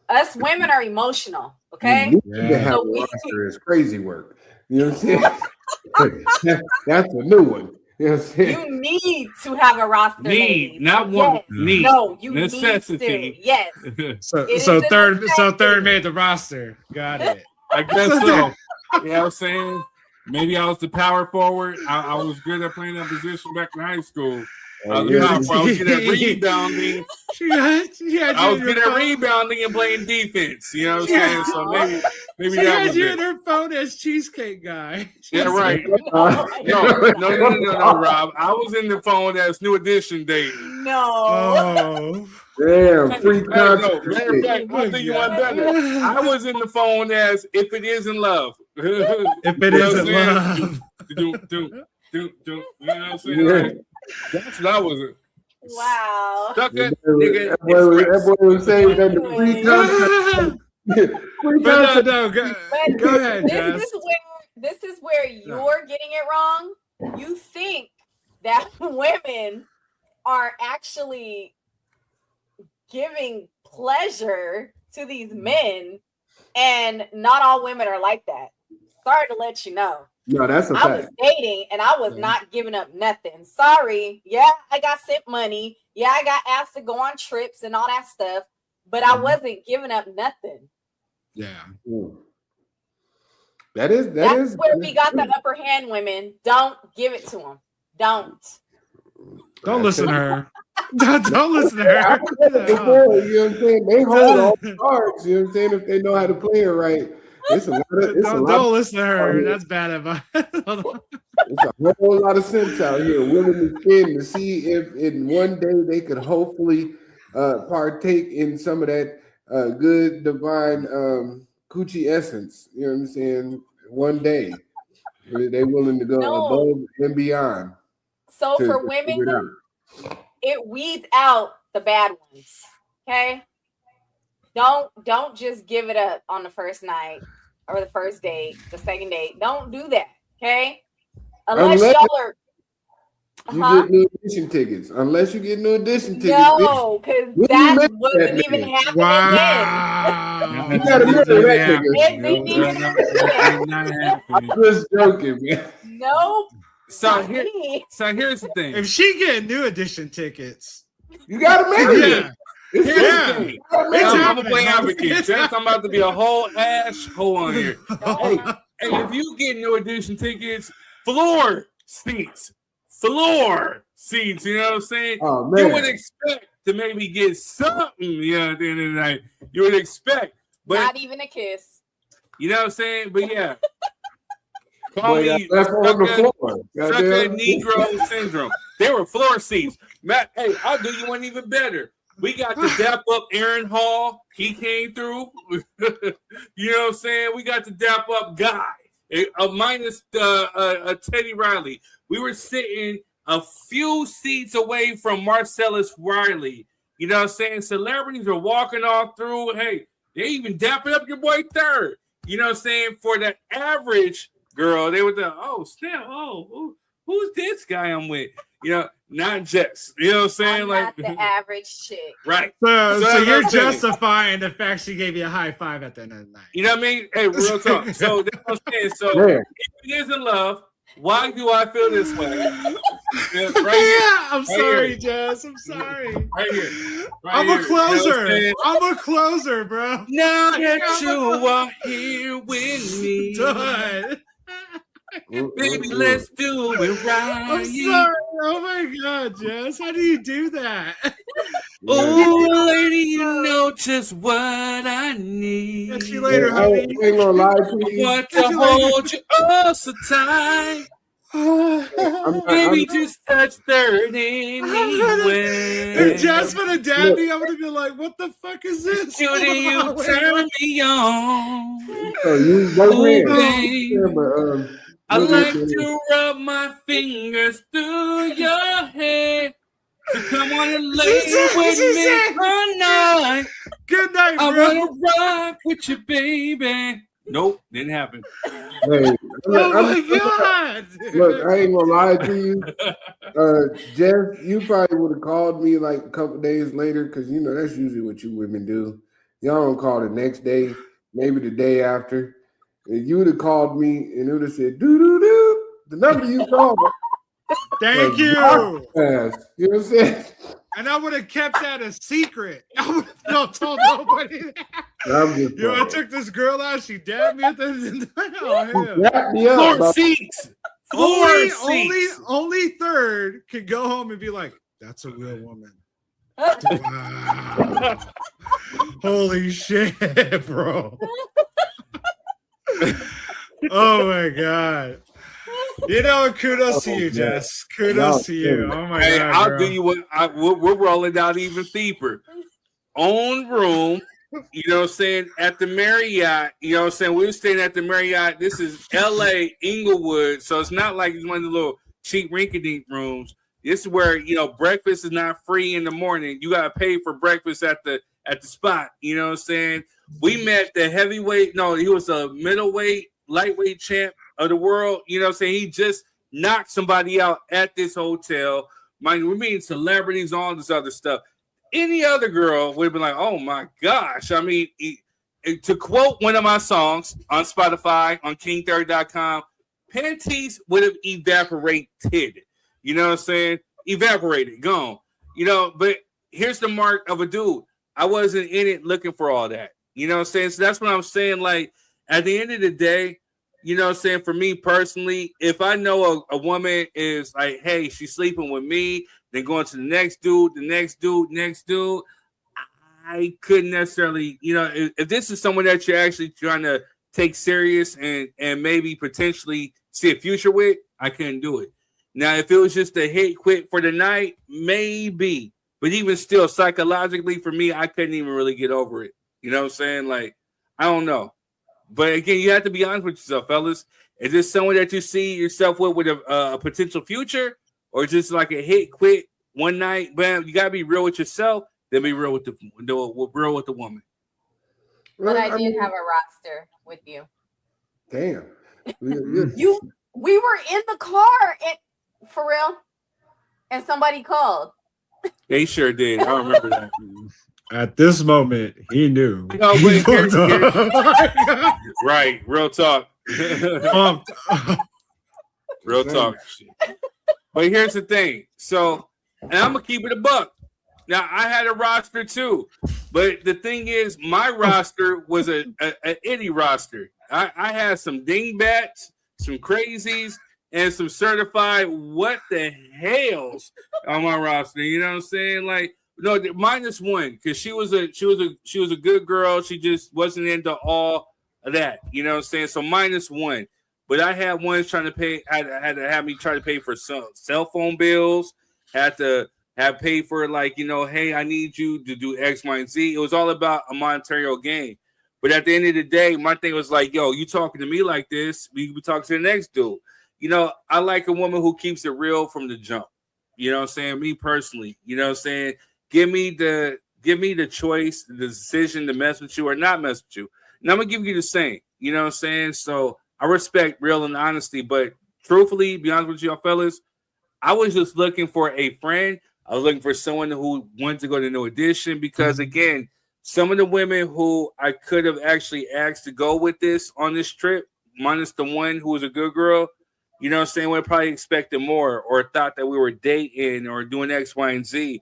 Us women are emotional, okay? You need to have a roster is crazy work. You know what I'm saying? That's a new one. You know what I'm saying? You need to have a roster. Need, ladies. not one. Yes. Need. No, you necessity. need to. Yes. So third made the roster. Got it. I guess so. You know what I'm saying? Maybe I was the power forward. I was good at playing that position back in high school. I was good at rebounding. I was good at rebounding and playing defense. You know what I'm saying? So maybe that was you it. in her phone as cheesecake guy. Yeah, right. No, Rob. I was in the phone as New Edition dating. No. Damn, free content. Matter of fact, I'll think you one better. I was in the phone as If It Isn't Love. If it isn't love. You know what I'm saying? That's what I was. Wow. Suck it, That boy was saying that the free content. Go ahead, Jess. This is where you're getting it wrong. You think that women are actually giving pleasure to these men, and not all women are like that. Sorry to let you know. No, that's a I fact. was dating and I was not giving up nothing. Sorry. Yeah, I got sent money. Yeah, I got asked to go on trips and all that stuff, but I wasn't giving up nothing. Yeah. That's where we got the upper hand, women. Don't give it to them. Don't listen to her. Don't listen to her. You know what I'm saying? They hold all the cards. You know what I'm saying? If they know how to play it right. Don't listen to her. That's bad advice. It's a whole lot of sense out here. Willing to spend to see if in one day they could hopefully partake in some of that good divine coochie essence. You know what I'm saying? One day. They're willing to go above and beyond. So for women, it weeds out the bad ones. Okay. Don't just give it up on the first night or the first date, the second date. Don't do that, okay? Unless y'all are. You get new edition tickets. Unless you get new edition tickets. No, because that wasn't even happening then. You gotta remember that nigga. I'm just joking, man. Nope. So here's the thing. If she get new edition tickets, you gotta make it. Here's the thing. I'm gonna play advocate. I'm about to be a whole ass hole on here. Hey, if you get new edition tickets, floor seats, you know what I'm saying? Oh, man. You would expect to maybe get something, at the end of the night. You would expect, but not even a kiss. You know what I'm saying? But yeah. Call Boy, me sucker Negro syndrome. They were floor seats. Matt, hey, I'll do you one even better. We got to dap up Aaron Hall. He came through. You know what I'm saying? We got to dap up Guy. Minus Teddy Riley. We were sitting a few seats away from Marcellus Riley. You know what I'm saying? Celebrities are walking all through. Hey, they even dapping up your boy Third. You know what I'm saying? For the average girl, they were the, oh, snap. Oh, who's this guy I'm with? You know, not Jess. You know what I'm saying? I'm like not the average chick. Right. So you're justifying the fact she gave you a high five at the end of the night. You know what I mean? Hey, real talk. So that's what I'm saying. So if it isn't love, why do I feel this way? I'm sorry, Jess. I'm sorry. Right here. I'm a closer. You know I'm a closer, bro. Now that you are here with me. Done. Baby, let's do it right. I'm sorry. Oh my God, Jess. How do you do that? Oh, lady, you know just what I need. Catch you later, honey. I ain't gonna lie to you. Want to hold you oh so tight. Baby, just touch 30 anyway. If Jess would have dabbed me, I would have been like, what the fuck is this? Cutie, you turn me on. So you both Ooh, hands. babe. But, I like to rub my fingers through your hair. So come on and lay with me all night. Good night, I bro. want to rock with you, baby. Nope, didn't happen. Hey, Oh my God. Look, I ain't gonna lie to you. Jeff, you probably would have called me like a couple days later because you know that's usually what you women do. Y'all don't call the next day, maybe the day after. And you would have called me and it would have said, doo doo doo. The number you called. Thank you. You know what I'm saying? And I would have kept that a secret. I would have not told nobody that. Yo, I took this girl out. She dabbed me at the Floor seats. Only third could go home and be like, that's a real woman. Wow. Holy shit, bro. Oh my God. You know, kudos to you, Jess. Kudos to you. Oh my Hey, God. I'll bro. do you what we're rolling down even deeper. Own room, you know what I'm saying, at the Marriott, you know what I'm saying? We were staying at the Marriott. This is LA Inglewood, so it's not like it's one of the little cheap rinky-dink rooms. This is where, you know, breakfast is not free in the morning. You gotta pay for breakfast at the spot, you know what I'm saying? We met the heavyweight, no, he was a middleweight, lightweight champ of the world, you know what I'm saying? He just knocked somebody out at this hotel. Mind you, we mean celebrities, all this other stuff. Any other girl would have been like, oh my gosh. I mean, to quote one of my songs on Spotify, on king30.com, panties would have evaporated. You know what I'm saying? Evaporated, gone. You know, but here's the mark of a dude. I wasn't in it looking for all that. You know what I'm saying? So that's what I'm saying. Like, at the end of the day, you know what I'm saying? For me personally, if I know a woman is like, hey, she's sleeping with me, then going to the next dude, I couldn't necessarily, you know, if this is someone that you're actually trying to take serious and maybe potentially see a future with, I couldn't do it. Now, if it was just a hit quit for the night, maybe. But even still, psychologically, for me, I couldn't even really get over it. You know what I'm saying? Like, I don't know. But again, you have to be honest with yourself, fellas. Is this someone that you see yourself with a potential future, or just like a hit, quit one night? Bam! You gotta be real with yourself, then be real with the woman. But I did have a roster with you. Damn. We were in the car, for real, and somebody called. They sure did. I remember that. At this moment, he knew. No, He but fucked up. right, real talk. Real talk. But here's the thing. So, and I'm gonna keep it a buck. Now, I had a roster too, but the thing is, my roster was an itty roster. I had some dingbats, some crazies, and some certified what the hells on my roster. You know what I'm saying? Like, no, -1 because she was a good girl. She just wasn't into all of that. You know what I'm saying? So -1. But I had ones trying to pay. Had to have me try to pay for some cell phone bills. Had to have paid for, like, you know, hey, I need you to do X, Y, and Z. It was all about a monetary gain. But at the end of the day, my thing was like, yo, you talking to me like this, we be talking to the next dude. You know, I like a woman who keeps it real from the jump. You know what I'm saying? Me personally, you know what I'm saying? Give me the choice, the decision to mess with you or not mess with you. And I'm gonna give you the same. You know what I'm saying? So I respect real and honesty, but truthfully, be honest with y'all fellas, I was just looking for a friend. I was looking for someone who wanted to go to New Edition because, again, some of the women who I could have actually asked to go with this on this trip, minus the one who was a good girl, you know what I'm saying, would probably expected more or thought that we were dating or doing X, Y, and Z.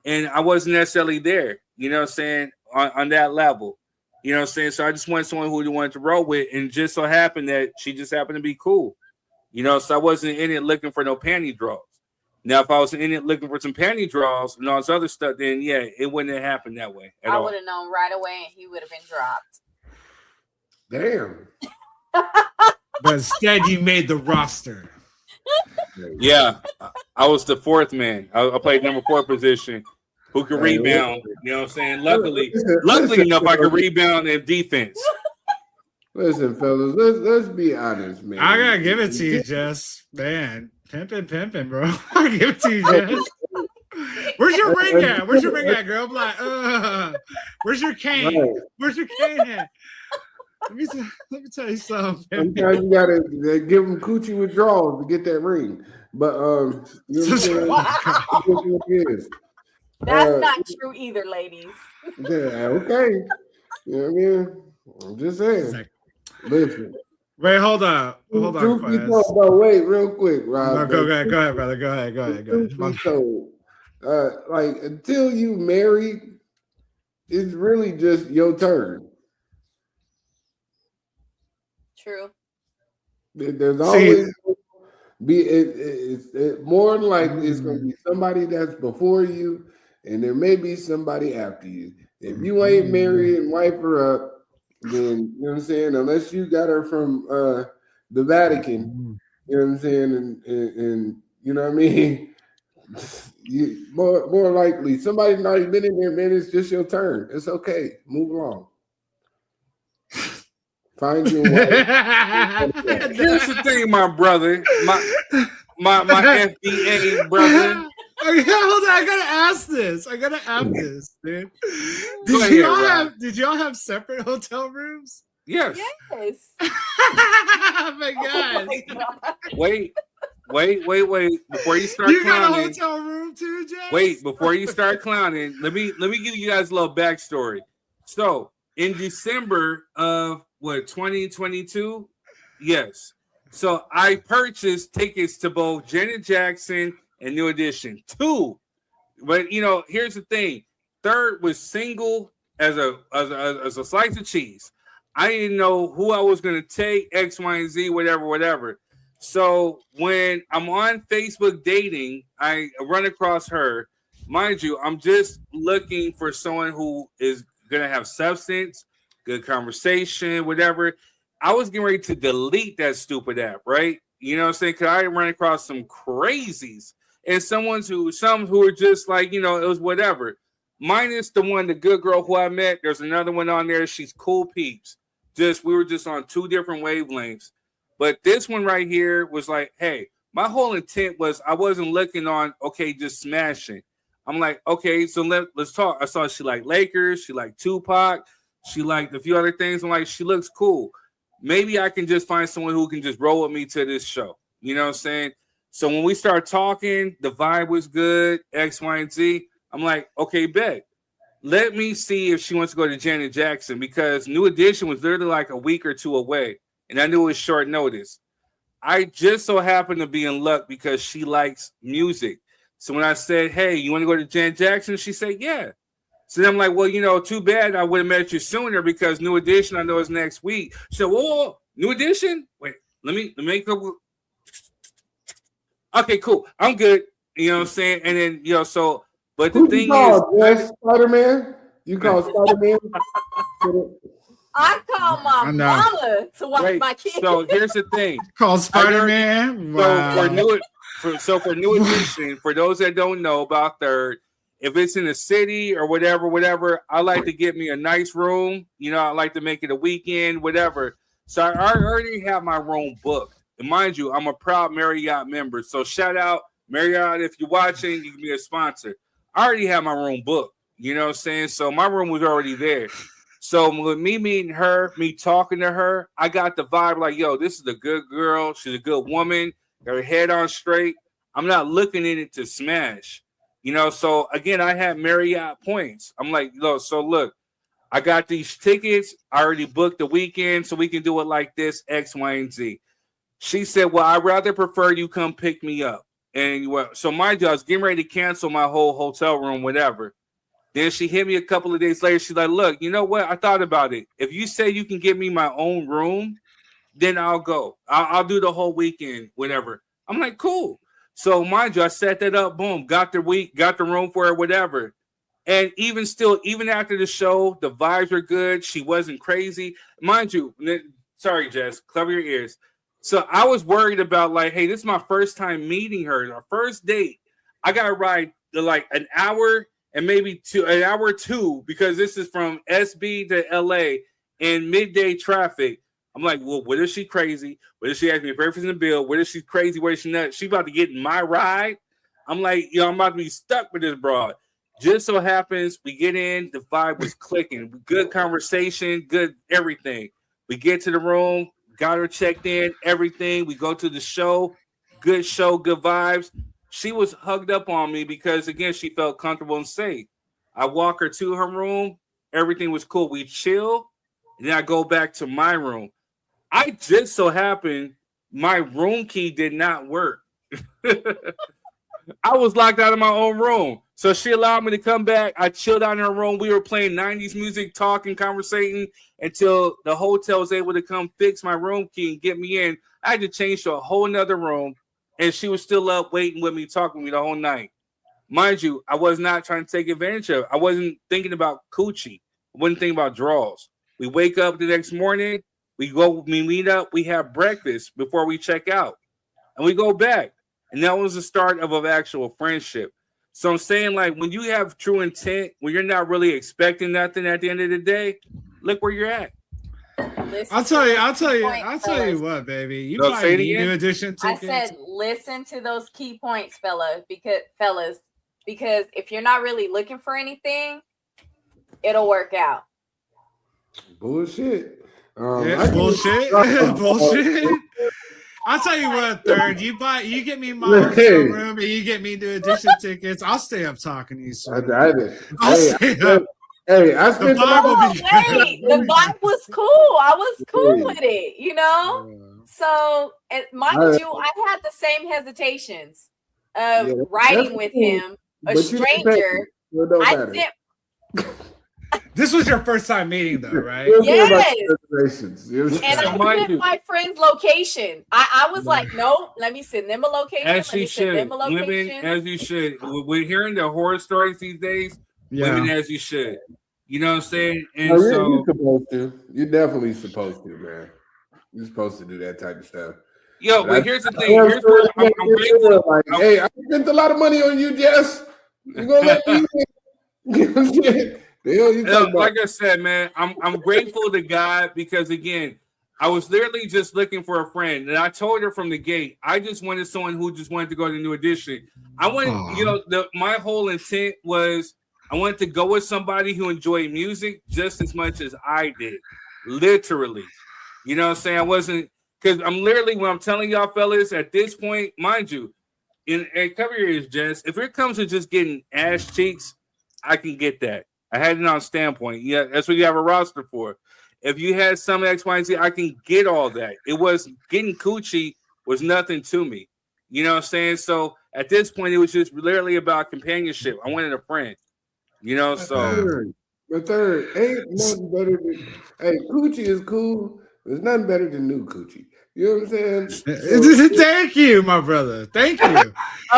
And I wasn't necessarily there, you know what I'm saying, on that level. You know what I'm saying? So I just wanted someone who wanted to roll with, and just so happened that she just happened to be cool. You know, so I wasn't in it looking for no panty draws. Now, if I was in it looking for some panty draws and all this other stuff, then yeah, it wouldn't have happened that way at all. I would have known right away, and he would have been dropped. Damn. But instead, you made the roster. Yeah, I was the fourth man. I played number 4 position, who could rebound. You know what I'm saying? Luckily enough, I could rebound in defense. Listen, fellas, let's be honest, man. I gotta give it to you, Jess. Man, pimping, bro. I give it to you, Jess. Where's your ring at? Where's your ring at, girl? I'm like, where's your cane? Right. Where's your cane at? Let me tell you something. Sometimes you gotta give them coochie withdrawals to get that ring. But you know what I'm saying? That's not true either, ladies. Yeah, okay. You know what I mean? I'm just saying. Listen. Wait, hold on. Hold on. Wait, real quick, Rob. No, go ahead, brother. Go ahead. Like until you married, it's really just your turn. True. There's always more than likely it's going to be somebody that's before you, and there may be somebody after you. If you ain't married and wife her up, then you know what I'm saying. Unless you got her from the Vatican, you know what I'm saying, and you know what I mean. You, more likely somebody's already been in there, man. It's just your turn. It's okay. Move along. Find your wife. Here's the thing, my brother, my FBA brother. Hold on, I gotta ask this, dude. Did y'all have separate hotel rooms? Yes. Oh my God. Wait. Before you start you clowning, got a hotel room too, Jess? Wait, before you start clowning, let me give you guys a little backstory. So in December of 2022, yes. So I purchased tickets to both Janet Jackson and New Edition 2. But here's the thing: third was single as a slice of cheese. I didn't know who I was gonna take, X, Y, and Z, whatever. So when I'm on Facebook dating, I run across her. Mind you, I'm just looking for someone who is gonna have substance, good conversation, whatever. I was getting ready to delete that stupid app, right? You know what I'm saying? Because I ran across some crazies and some who were just like, it was whatever. Minus the good girl who I met. There's another one on there. She's cool peeps. We were just on 2 different wavelengths. But this one right here was like, hey, my whole intent was I wasn't looking on, okay, just smashing. I'm like, okay, so let's talk. I saw she liked Lakers. She liked Tupac. She liked a few other things. I'm like, she looks cool. Maybe I can just find someone who can just roll with me to this show. You know what I'm saying? So when we start talking, the vibe was good, X, Y, and Z. I'm like, okay, bet. Let me see if she wants to go to Janet Jackson because New Edition was literally like a week or 2 away. And I knew it was short notice. I just so happened to be in luck because she likes music. So when I said, hey, you want to go to Janet Jackson? She said, yeah. So then I'm like, well, too bad I would have met you sooner because New Edition, I know, is next week. She said, whoa, New Edition? Wait, let me go. Okay, cool. I'm good. You know what I'm saying? And then, so, but the Who thing is, Spider-Man? You call Spider-Man? I call my mama to watch my kids. So here's the thing. Call Spider-Man? Wow. So for New Edition, for those that don't know about third, if it's in the city or whatever, I like to get me a nice room. I like to make it a weekend, whatever. So I already have my room booked. And mind you, I'm a proud Marriott member. So shout out Marriott. If you're watching, you can be a sponsor. I already have my room booked. You know what I'm saying? So my room was already there. So with me meeting her, me talking to her, I got the vibe like, yo, this is a good girl. She's a good woman. Got her head on straight. I'm not looking in it to smash. So again, I had Marriott points. I'm like, look, I got these tickets. I already booked the weekend, so we can do it like this, X, Y, and Z. She said, well, I'd rather prefer you come pick me up. And so mind you, I was getting ready to cancel my whole hotel room, whatever. Then she hit me a couple of days later. She's like, look, you know what? I thought about it. If you say you can give me my own room, then I'll go. I'll do the whole weekend, whatever. I'm like, cool. So mind you, I set that up, boom, got the room for her, whatever. And even after the show, the vibes were good. She wasn't crazy. Mind you, sorry, Jess, cover your ears. So I was worried about like, hey, this is my first time meeting her, our first date. I got to ride like an hour and maybe an hour or two because this is from SB to LA in midday traffic. I'm like, well, what if she crazy? What if she asked me if everything's in the bill? What if she's crazy? What if she not? She about to get in my ride? I'm like, I'm about to be stuck with this broad. Just so happens we get in, the vibe was clicking. Good conversation, good everything. We get to the room, got her checked in, everything. We go to the show, good vibes. She was hugged up on me because, again, she felt comfortable and safe. I walk her to her room. Everything was cool. We chill, and then I go back to my room. I just so happened my room key did not work. I was locked out of my own room. So she allowed me to come back. I chilled out in her room. We were playing 90s music, talking, conversating until the hotel was able to come fix my room key and get me in. I had to change to a whole nother room, and she was still up waiting with me, talking with me the whole night. Mind you, I was not trying to take advantage of it. I wasn't thinking about coochie. I wasn't thinking about draws. We wake up the next morning. We meet up. We have breakfast before we check out, and we go back. And that was the start of an actual friendship. So I'm saying, like, when you have true intent, when you're not really expecting nothing at the end of the day, look where you're at. I'll tell you what, baby. You probably need new edition tickets. I said, listen to those key points, fellas, because if you're not really looking for anything, it'll work out. Bullshit. Bullshit. Bullshit. I'll tell you what, Third. You get me my hotel room and you get me new edition tickets. I'll stay up talking to you. I'll stay up. Hey, I spent the vibe was cool. I was cool with it, you know. So, mind you, I had the same hesitations of riding with him, a stranger. This was your first time meeting, though, right? Yes. And I sent my friend's location. I was like, no, let me send them a location. As you should. Women, as you should. We're hearing the horror stories these days. Women, as you should. You know what I'm saying? And you're supposed to. You're definitely supposed to, man. You're supposed to do that type of stuff. Yo, but here's the thing. Here's what I'm grateful. Like, hey, I spent a lot of money on you, Jess. You gonna let me? You know what I'm saying? Like I said, man, I'm grateful to God because, again, I was literally just looking for a friend, and I told her from the gate, I just wanted someone who just wanted to go to New Edition. I wanted, my whole intent was I wanted to go with somebody who enjoyed music just as much as I did, literally. You know what I'm saying? I wasn't, because I'm literally, when I'm telling y'all fellas, at this point, mind you, cover your ears, Jess, if it comes to just getting ass cheeks, I can get that. I had it on standpoint. Yeah, that's what you have a roster for. If you had some X, Y, and Z, I can get all that. It was getting coochie was nothing to me. You know what I'm saying? So at this point, it was just literally about companionship. I wanted a friend. You know, But third, ain't nothing better than coochie is cool. There's nothing better than new coochie. You know what I'm saying? Thank you, my brother. Thank you.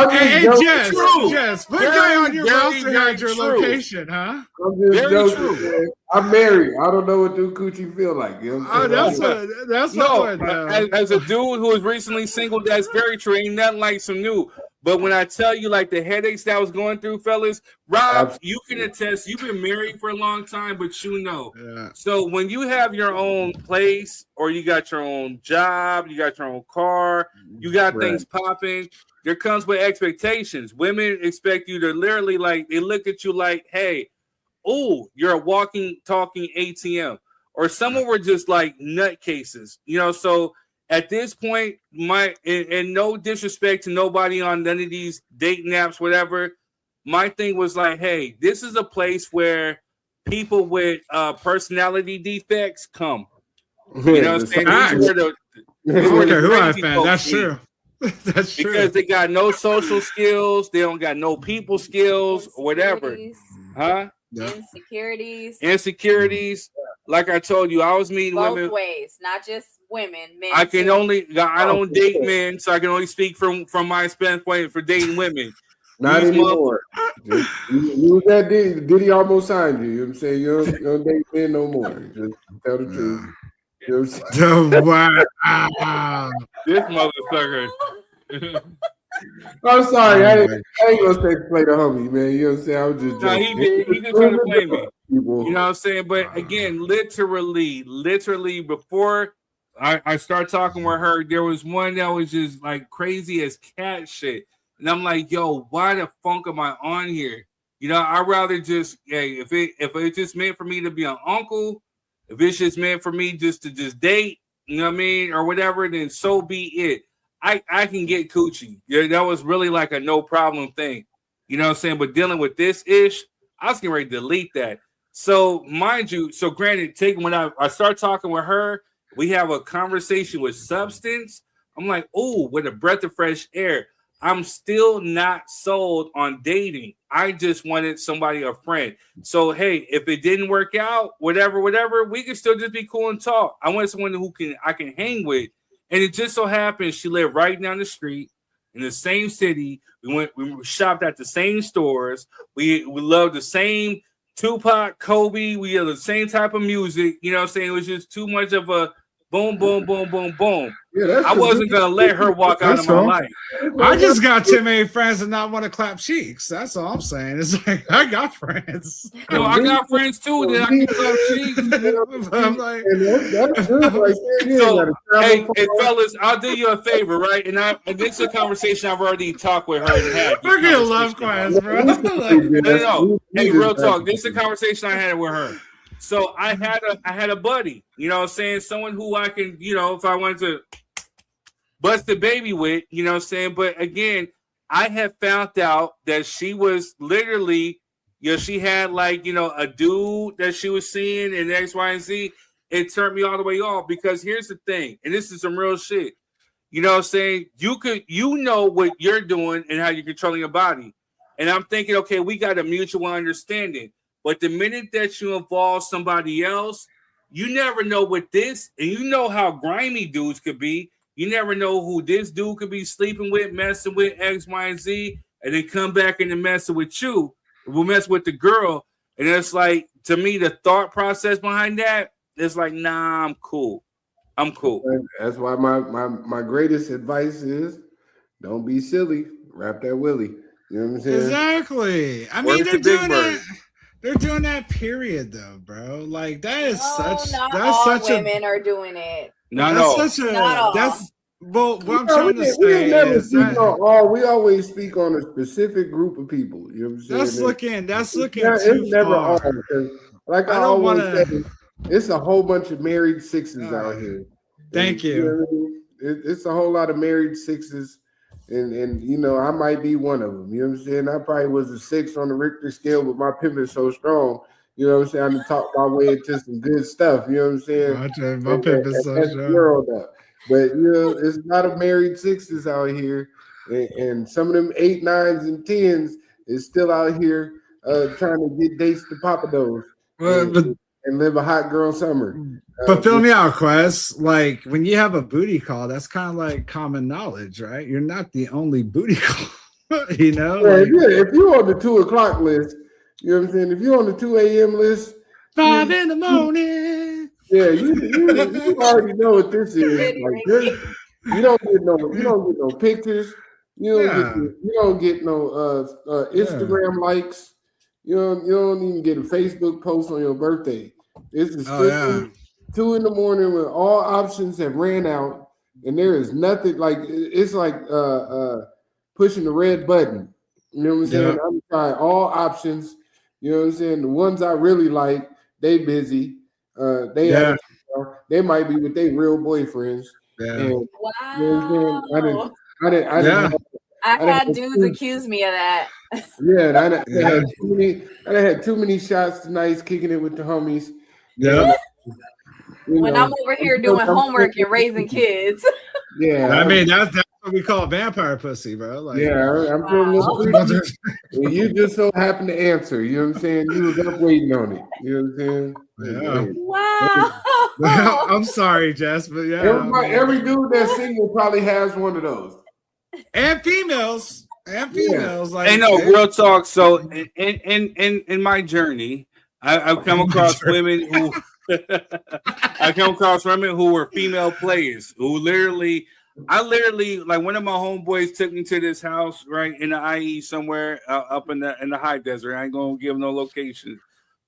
Hey, Jess, put guy on your roster had your location, huh? I'm just joking, man. I'm married. I don't know what new coochie feel like. You know what I'm saying? As a dude who was recently single, that's very true. Ain't nothing like some new. But when I tell you, like, the headaches that I was going through, fellas, Rob, you can attest. You've been married for a long time, but you know. Yeah. So when you have your own place or you got your own job, you got your own car, you got things popping, there comes with expectations. Women expect you to literally, like, they look at you like, hey, oh, you're a walking, talking ATM. Or some of were just like nutcases, you know, so at this point, and no disrespect to nobody on none of these dating apps, whatever, my thing was like, hey, this is a place where people with personality defects come. You know what I'm saying? That's true. That's true. Because they got no social skills, they don't got no people skills, or whatever. Huh? Insecurities. Like I told you, I was meeting both women ways, not just women. Men I don't date men, so I can only speak from my standpoint for dating women. Not anymore. You that Diddy almost signed you. You know what I'm saying? You don't date men no more. Just tell the truth. You know what I'm saying? Wow. This motherfucker. I'm sorry, I ain't gonna say play the homie, man. You know what I'm saying? I was just No, joking. he did. He just trying to play me. People. You know what I'm saying? But again, literally, before I start talking with her, there was one that was just like crazy as cat shit. And I'm like, yo, why the funk am I on here? You know, I'd rather just, hey, if it just meant for me to be an uncle, if it's just meant for me just to just date, you know what I mean, or whatever, then so be it. I can get coochie. Yeah, that was really like a no problem thing. You know what I'm saying? But dealing with this ish, I was getting ready to delete that. So mind you, so granted, when I start talking with her, we have a conversation with substance. I'm like, oh, with a breath of fresh air. I'm still not sold on dating. I just wanted somebody, a friend. So hey, if it didn't work out, whatever, we can still just be cool and talk. I want someone who I can hang with. And it just so happens she lived right down the street in the same city. We shopped at the same stores. We loved the same Tupac, Kobe. We had the same type of music. You know what I'm saying? It was just too much of a boom, boom, boom, boom, boom. Yeah, I wasn't gonna let her walk out of my life. I just got too many friends and not want to clap cheeks. That's all I'm saying. It's like I got friends. No, I got friends too that I can clap cheeks. I'm like, that's good right there. So, hey, fellas, I'll do you a favor, right? And this is a conversation I've already talked with her and had. We're gonna love class, bro. No. Hey, real talk. This is a conversation I had with her. So I had a buddy, you know what I'm saying? Someone who I can, you know, if I wanted to bust the baby with, you know what I'm saying? But again, I have found out that she was literally, you know, she had like, you know, a dude that she was seeing in X, Y, and Z. It turned me all the way off because here's the thing, and this is some real shit. You know what I'm saying? You know what you're doing and how you're controlling your body. And I'm thinking, okay, we got a mutual understanding. But the minute that you involve somebody else, you never know what this, and you know how grimy dudes could be. You never know who this dude could be sleeping with, messing with X, Y, and Z, and then come back and messing with you. We'll mess with the girl. And it's like, to me, the thought process behind that is like, nah, I'm cool. I'm cool. That's why my greatest advice is don't be silly. Wrap that willy. You know what I'm saying? Exactly. I mean, they're doing that. They're doing that period though, bro. Like that is Not all women are doing it. Not all. That's well, what I'm trying to say is we always speak on a specific group of people. You know what I'm saying? That's looking too far. Like I don't want to. It's a whole bunch of married sixes out here. Thank you. You know what I mean? It's a whole lot of married sixes. And you know, I might be one of them. You know what I'm saying? I probably was a 6 on the Richter scale, but my pimp is so strong. You know what I'm saying? I can talk my way into some good stuff. You know what I'm saying? My pimp is so strong. World up. But you know, there's a lot of married sixes out here, and some of them 8, 9s, and 10s is still out here trying to get dates to Papados and live a hot girl summer. But fill me out, Quest. Like when you have a booty call, that's kind of like common knowledge, right? You're not the only booty call, you know? Yeah, if you're on the 2 o'clock list, you know what I'm saying? If you're on the 2 a.m. list, 5 in the morning. Yeah, you already know what this is. Like this, you don't get no pictures. You don't get no Instagram likes. You don't even get a Facebook post on your birthday. This is 2 in the morning when all options have ran out, and there is nothing like it's like pushing the red button. You know what I'm saying? I'm trying all options. You know what I'm saying? The ones I really like, they busy. They might be with their real boyfriends. Yeah. And, wow. You know what I'm saying? I've had dudes accuse me of that. Yeah, I had too many shots tonight, kicking it with the homies. Yeah. When I'm over here doing homework and raising kids. Yeah, I mean that's what we call vampire pussy, bro. Like, I'm feeling this. And you just so happen to answer. You know what I'm saying? You was up waiting on it. You know what I'm saying? Yeah. Wow. I'm sorry, Jess, but every dude that's single probably has one of those. And females. Like, hey, no, real talk. So in my journey, I've come across women who I come across women who were female players who I literally, like one of my homeboys took me to this house right in the IE somewhere up in the high desert. I ain't gonna give no location,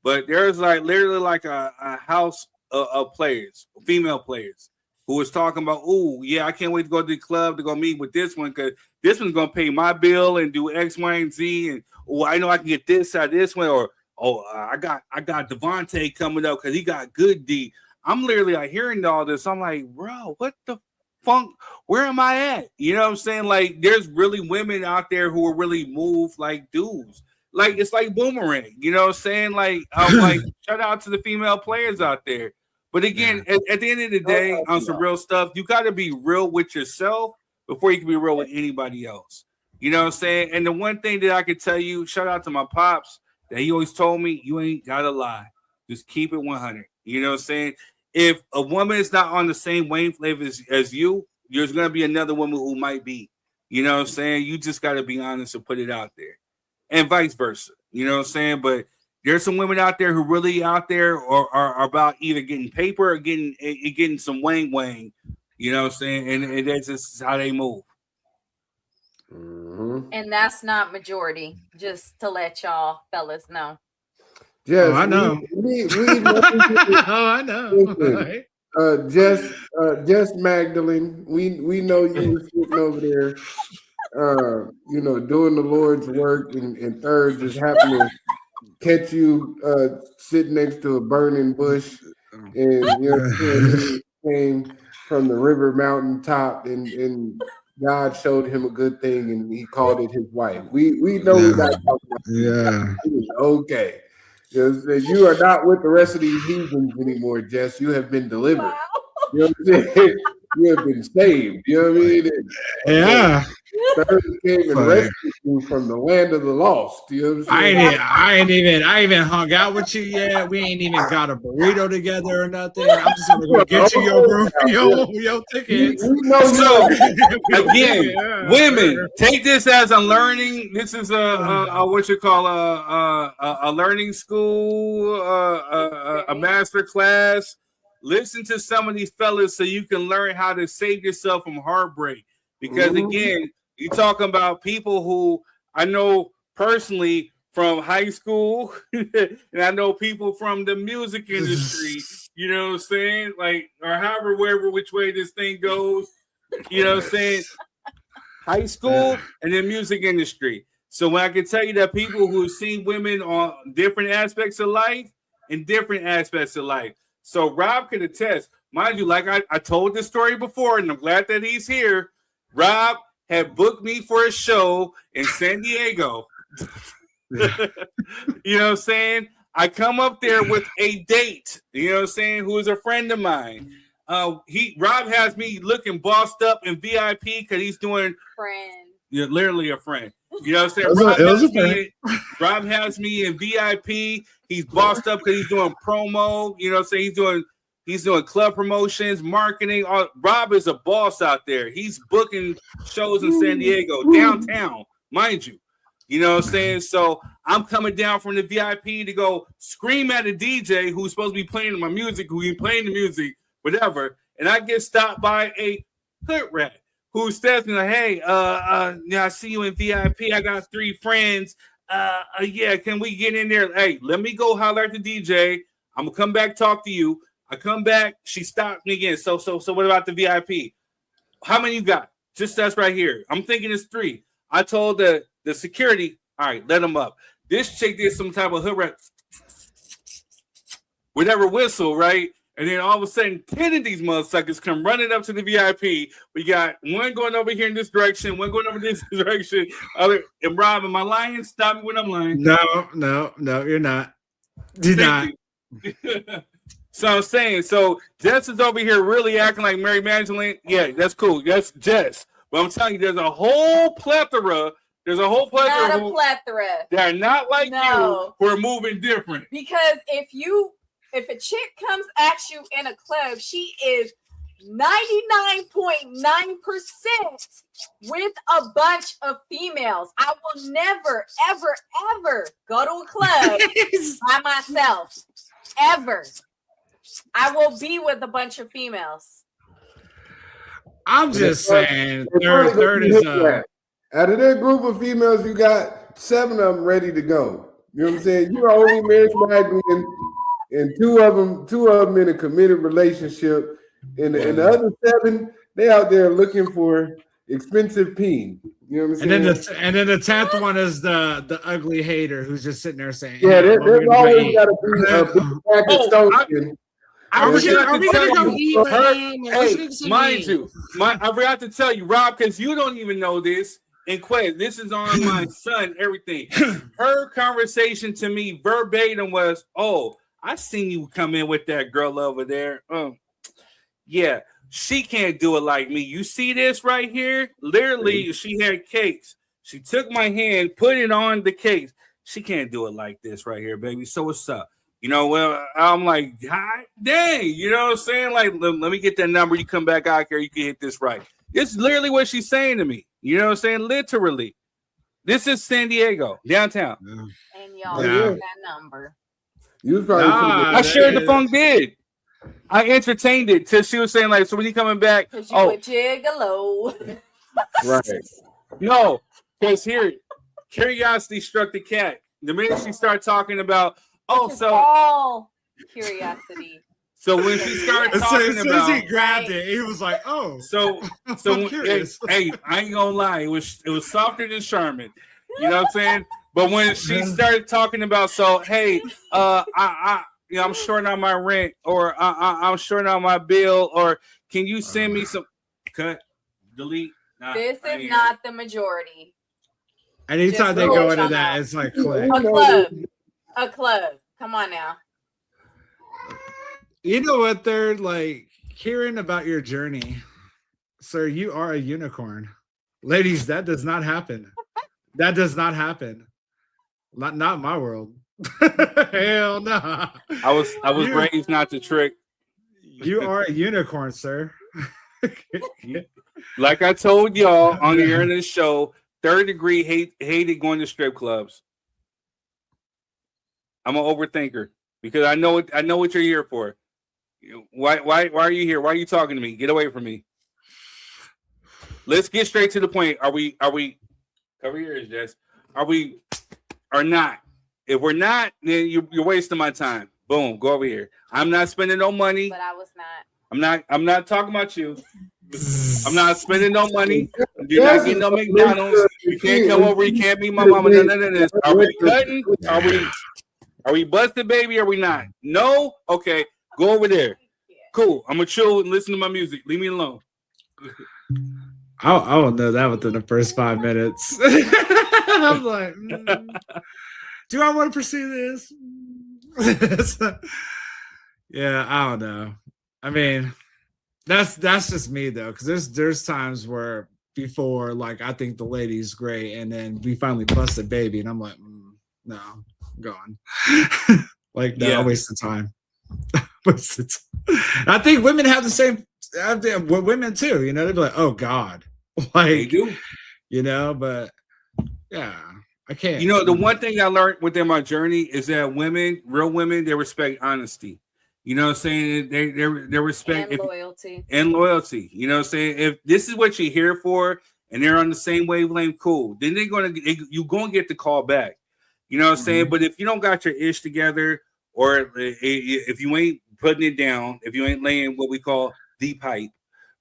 but there's like literally like a house of players, female players, who was talking about, oh yeah, I can't wait to go to the club to go meet with this one because this one's gonna pay my bill and do X, Y, and Z, and oh, I know I can get this out of this one, or I got Devontae coming up because he got good D. I'm literally like hearing all this. I'm like, bro, what the funk? Where am I at? You know what I'm saying? Like, there's really women out there who are really moved like dudes. Like, it's like Boomerang. You know what I'm saying? Like, like shout out to the female players out there. But again, at the end of the day, on some real stuff, you got to be real with yourself before you can be real with anybody else. You know what I'm saying? And the one thing that I could tell you, shout out to my pops, that he always told me, you ain't got to lie. Just keep it 100. You know what I'm saying? If a woman is not on the same wavelength as you, there's going to be another woman who might be. You know what I'm saying? You just got to be honest and put it out there. And vice versa. You know what I'm saying? But there's some women out there who really out there are about either getting paper or getting some wang. You know what I'm saying? And that's just how they move. Mm-hmm. And that's not majority, just to let y'all fellas know. Yes, I know. We know. I know. Listen, Jess Magdalene, we know you were sitting over there, doing the Lord's work, and third just happened to catch you sitting next to a burning bush, and you came from the river mountain top, and God showed him a good thing, and he called it his wife. We know we're not talking about okay. You are not with the rest of these heathens anymore, Jess. You have been delivered. Wow. You know what I'm saying? You have been saved. You know what I mean? Yeah. Third came and rescued you from the land of the lost. You know what I'm saying? I ain't even hung out with you yet. We ain't even got a burrito together or nothing. I'm just gonna go get you your tickets. So again, women, take this as a learning. This is a what you call a learning school, a master class. Listen to some of these fellas so you can learn how to save yourself from heartbreak. Because again, you're talking about people who I know personally from high school, and I know people from the music industry, you know what I'm saying? Like, or however, wherever, which way this thing goes, you know what I'm saying? High school and the music industry. So when I can tell you that people who see women on different aspects of life and different aspects of life. So Rob can attest, mind you, like I told this story before, and I'm glad that he's here. Rob had booked me for a show in San Diego. You know what I'm saying? I come up there with a date, you know what I'm saying, who is a friend of mine. Rob has me looking bossed up in VIP because he's doing literally a friend. You know what I'm saying? Rob has me in VIP. He's bossed up because he's doing promo. You know what I'm saying? He's doing club promotions, marketing. Rob is a boss out there. He's booking shows in San Diego, downtown, mind you. You know what I'm saying? So I'm coming down from the VIP to go scream at a DJ who's supposed to be playing my music, who ain't playing the music, whatever. And I get stopped by a hood rat who says to me, like, hey, I see you in VIP. I got 3 friends. Yeah, can we get in there? Hey, let me go holler at the DJ. I'm gonna come back, talk to you. I come back, she stopped me again. So what about the VIP? How many you got? Just us right here. I'm thinking it's 3. I told the security, all right, let them up. This chick did some type of hood rat, whatever whistle, right? And then all of a sudden, 10 of these motherfuckers come running up to the VIP. We got one going over here in this direction, one going over this direction. And Rob, am I lying? Stop me when I'm lying. No, you're not. You're not. So I'm saying, Jess is over here really acting like Mary Magdalene. Yeah, that's cool. That's Jess. But I'm telling you, there's a whole plethora. Not a plethora. They're not like you who are moving different. Because if a chick comes at you in a club, she is 99.9% with a bunch of females. I will never, ever, ever go to a club by myself. Ever. I will be with a bunch of females. I'm just saying, third is out of that group of females, you got 7 of them ready to go. You know what I'm saying? You're only married and two of them in a committed relationship, and the other 7, they out there looking for expensive peen. You know what I'm saying? And then the 10th one is the ugly hater who's just sitting there saying, "Yeah, there's always got to be a big bag of Stoneman." Are we gonna go eat with him? Hey, mind you, I forgot to tell you, Rob, because you don't even know this. And Quez, this is on my son, everything. Her conversation to me verbatim was, "Oh, I seen you come in with that girl over there. Yeah, she can't do it like me. You see this right here? Literally, she had cakes. She took my hand, put it on the cakes. She can't do it like this right here, baby. So what's up? You know, well, I'm like, God dang, you know what I'm saying? Like, let me get that number. You come back out here, you can hit this right. It's literally what she's saying to me. You know what I'm saying? Literally. This is San Diego, downtown. And y'all get that number. You probably I shared the phone did. I entertained it till she was saying, like, so when you coming back? Because you a gigolo. Right. No, because here, curiosity struck the cat. The minute she started talking about, all curiosity. So when she started talking as soon about, as he grabbed it, he was like, "Oh." So hey, I ain't gonna lie, it was softer than Sherman. You know what I'm saying? But when she started talking about, so hey, I'm short on my rent, or I'm short on my bill, or can you send me some? Cut, delete. Nah, this is not the majority. Anytime they go into that, it's like click. A club. Come on now. You know what? They're like hearing about your journey. Sir, you are a unicorn. Ladies, that does not happen. That does not happen. Not in my world. Hell no. I was raised not to trick. You are a unicorn, sir. Like I told y'all on the air of this show, 3rd degree hated going to strip clubs. I'm an overthinker because I know what you're here for. Why are you here? Why are you talking to me? Get away from me. Let's get straight to the point. Are we cover your ears, Jess? Are we or not? If we're not, then you're wasting my time. Boom, go over here. I'm not spending no money. But I was not. I'm not talking about you. I'm not spending no money. You're not getting no McDonald's. You can't come over. You can't be my mama. None of this. Are we cutting? Are we busted, baby? Are we not? No? Okay. Go over there. Cool. I'm going to chill and listen to my music. Leave me alone. I will know that within the first 5 minutes. I'm like, do I want to pursue this? Yeah, I don't know. I mean, that's just me though, because there's times where before, like, I think the lady's great, and then we finally busted baby, and I'm like, no, I'm gone. Like, no, waste of time. I think women have the same with women too. You know, they'd be like, "Oh God," like they do. You know, but yeah, I can't. You know, the one thing I learned within my journey is that women, real women, they respect honesty. You know what I'm saying? They respect and loyalty. And loyalty. You know what I'm saying? If this is what you're here for and they're on the same wavelength, cool. Then you're gonna get the call back. You know what I'm saying? But if you don't got your ish together, or if you ain't putting it down, if you ain't laying what we call deep pipe,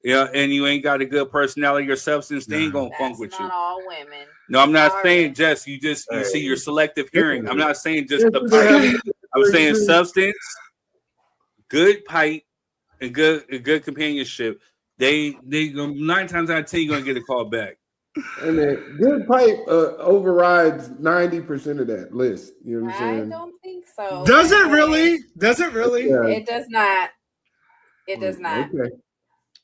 and you ain't got a good personality or substance, they ain't gonna funk with you. Not all women. No, I'm not saying just you see your selective hearing. I'm not saying just the pipe. I'm saying substance, good pipe, and good companionship. They 9 times out of 10 you're gonna get a call back. And then good pipe overrides 90% of that list. You know what I'm saying? I don't think so. Does it really? Does it really? Yeah. It does not. It does not. Okay.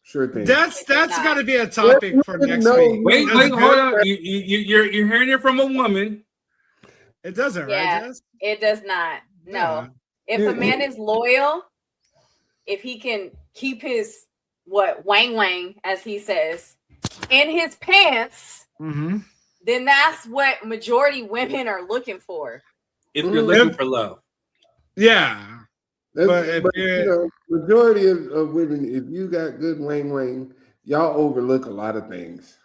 Sure thing. That's got to be a topic for next week. Wait, hold on. You're hearing it from a woman. It doesn't, Yeah, right, Jess? it does not. No. Yeah. If a man is loyal, if he can keep his wang, as he says, in his pants, then that's what majority women are looking for. If you're looking for love. Yeah. But majority of women, if you got good wang, y'all overlook a lot of things.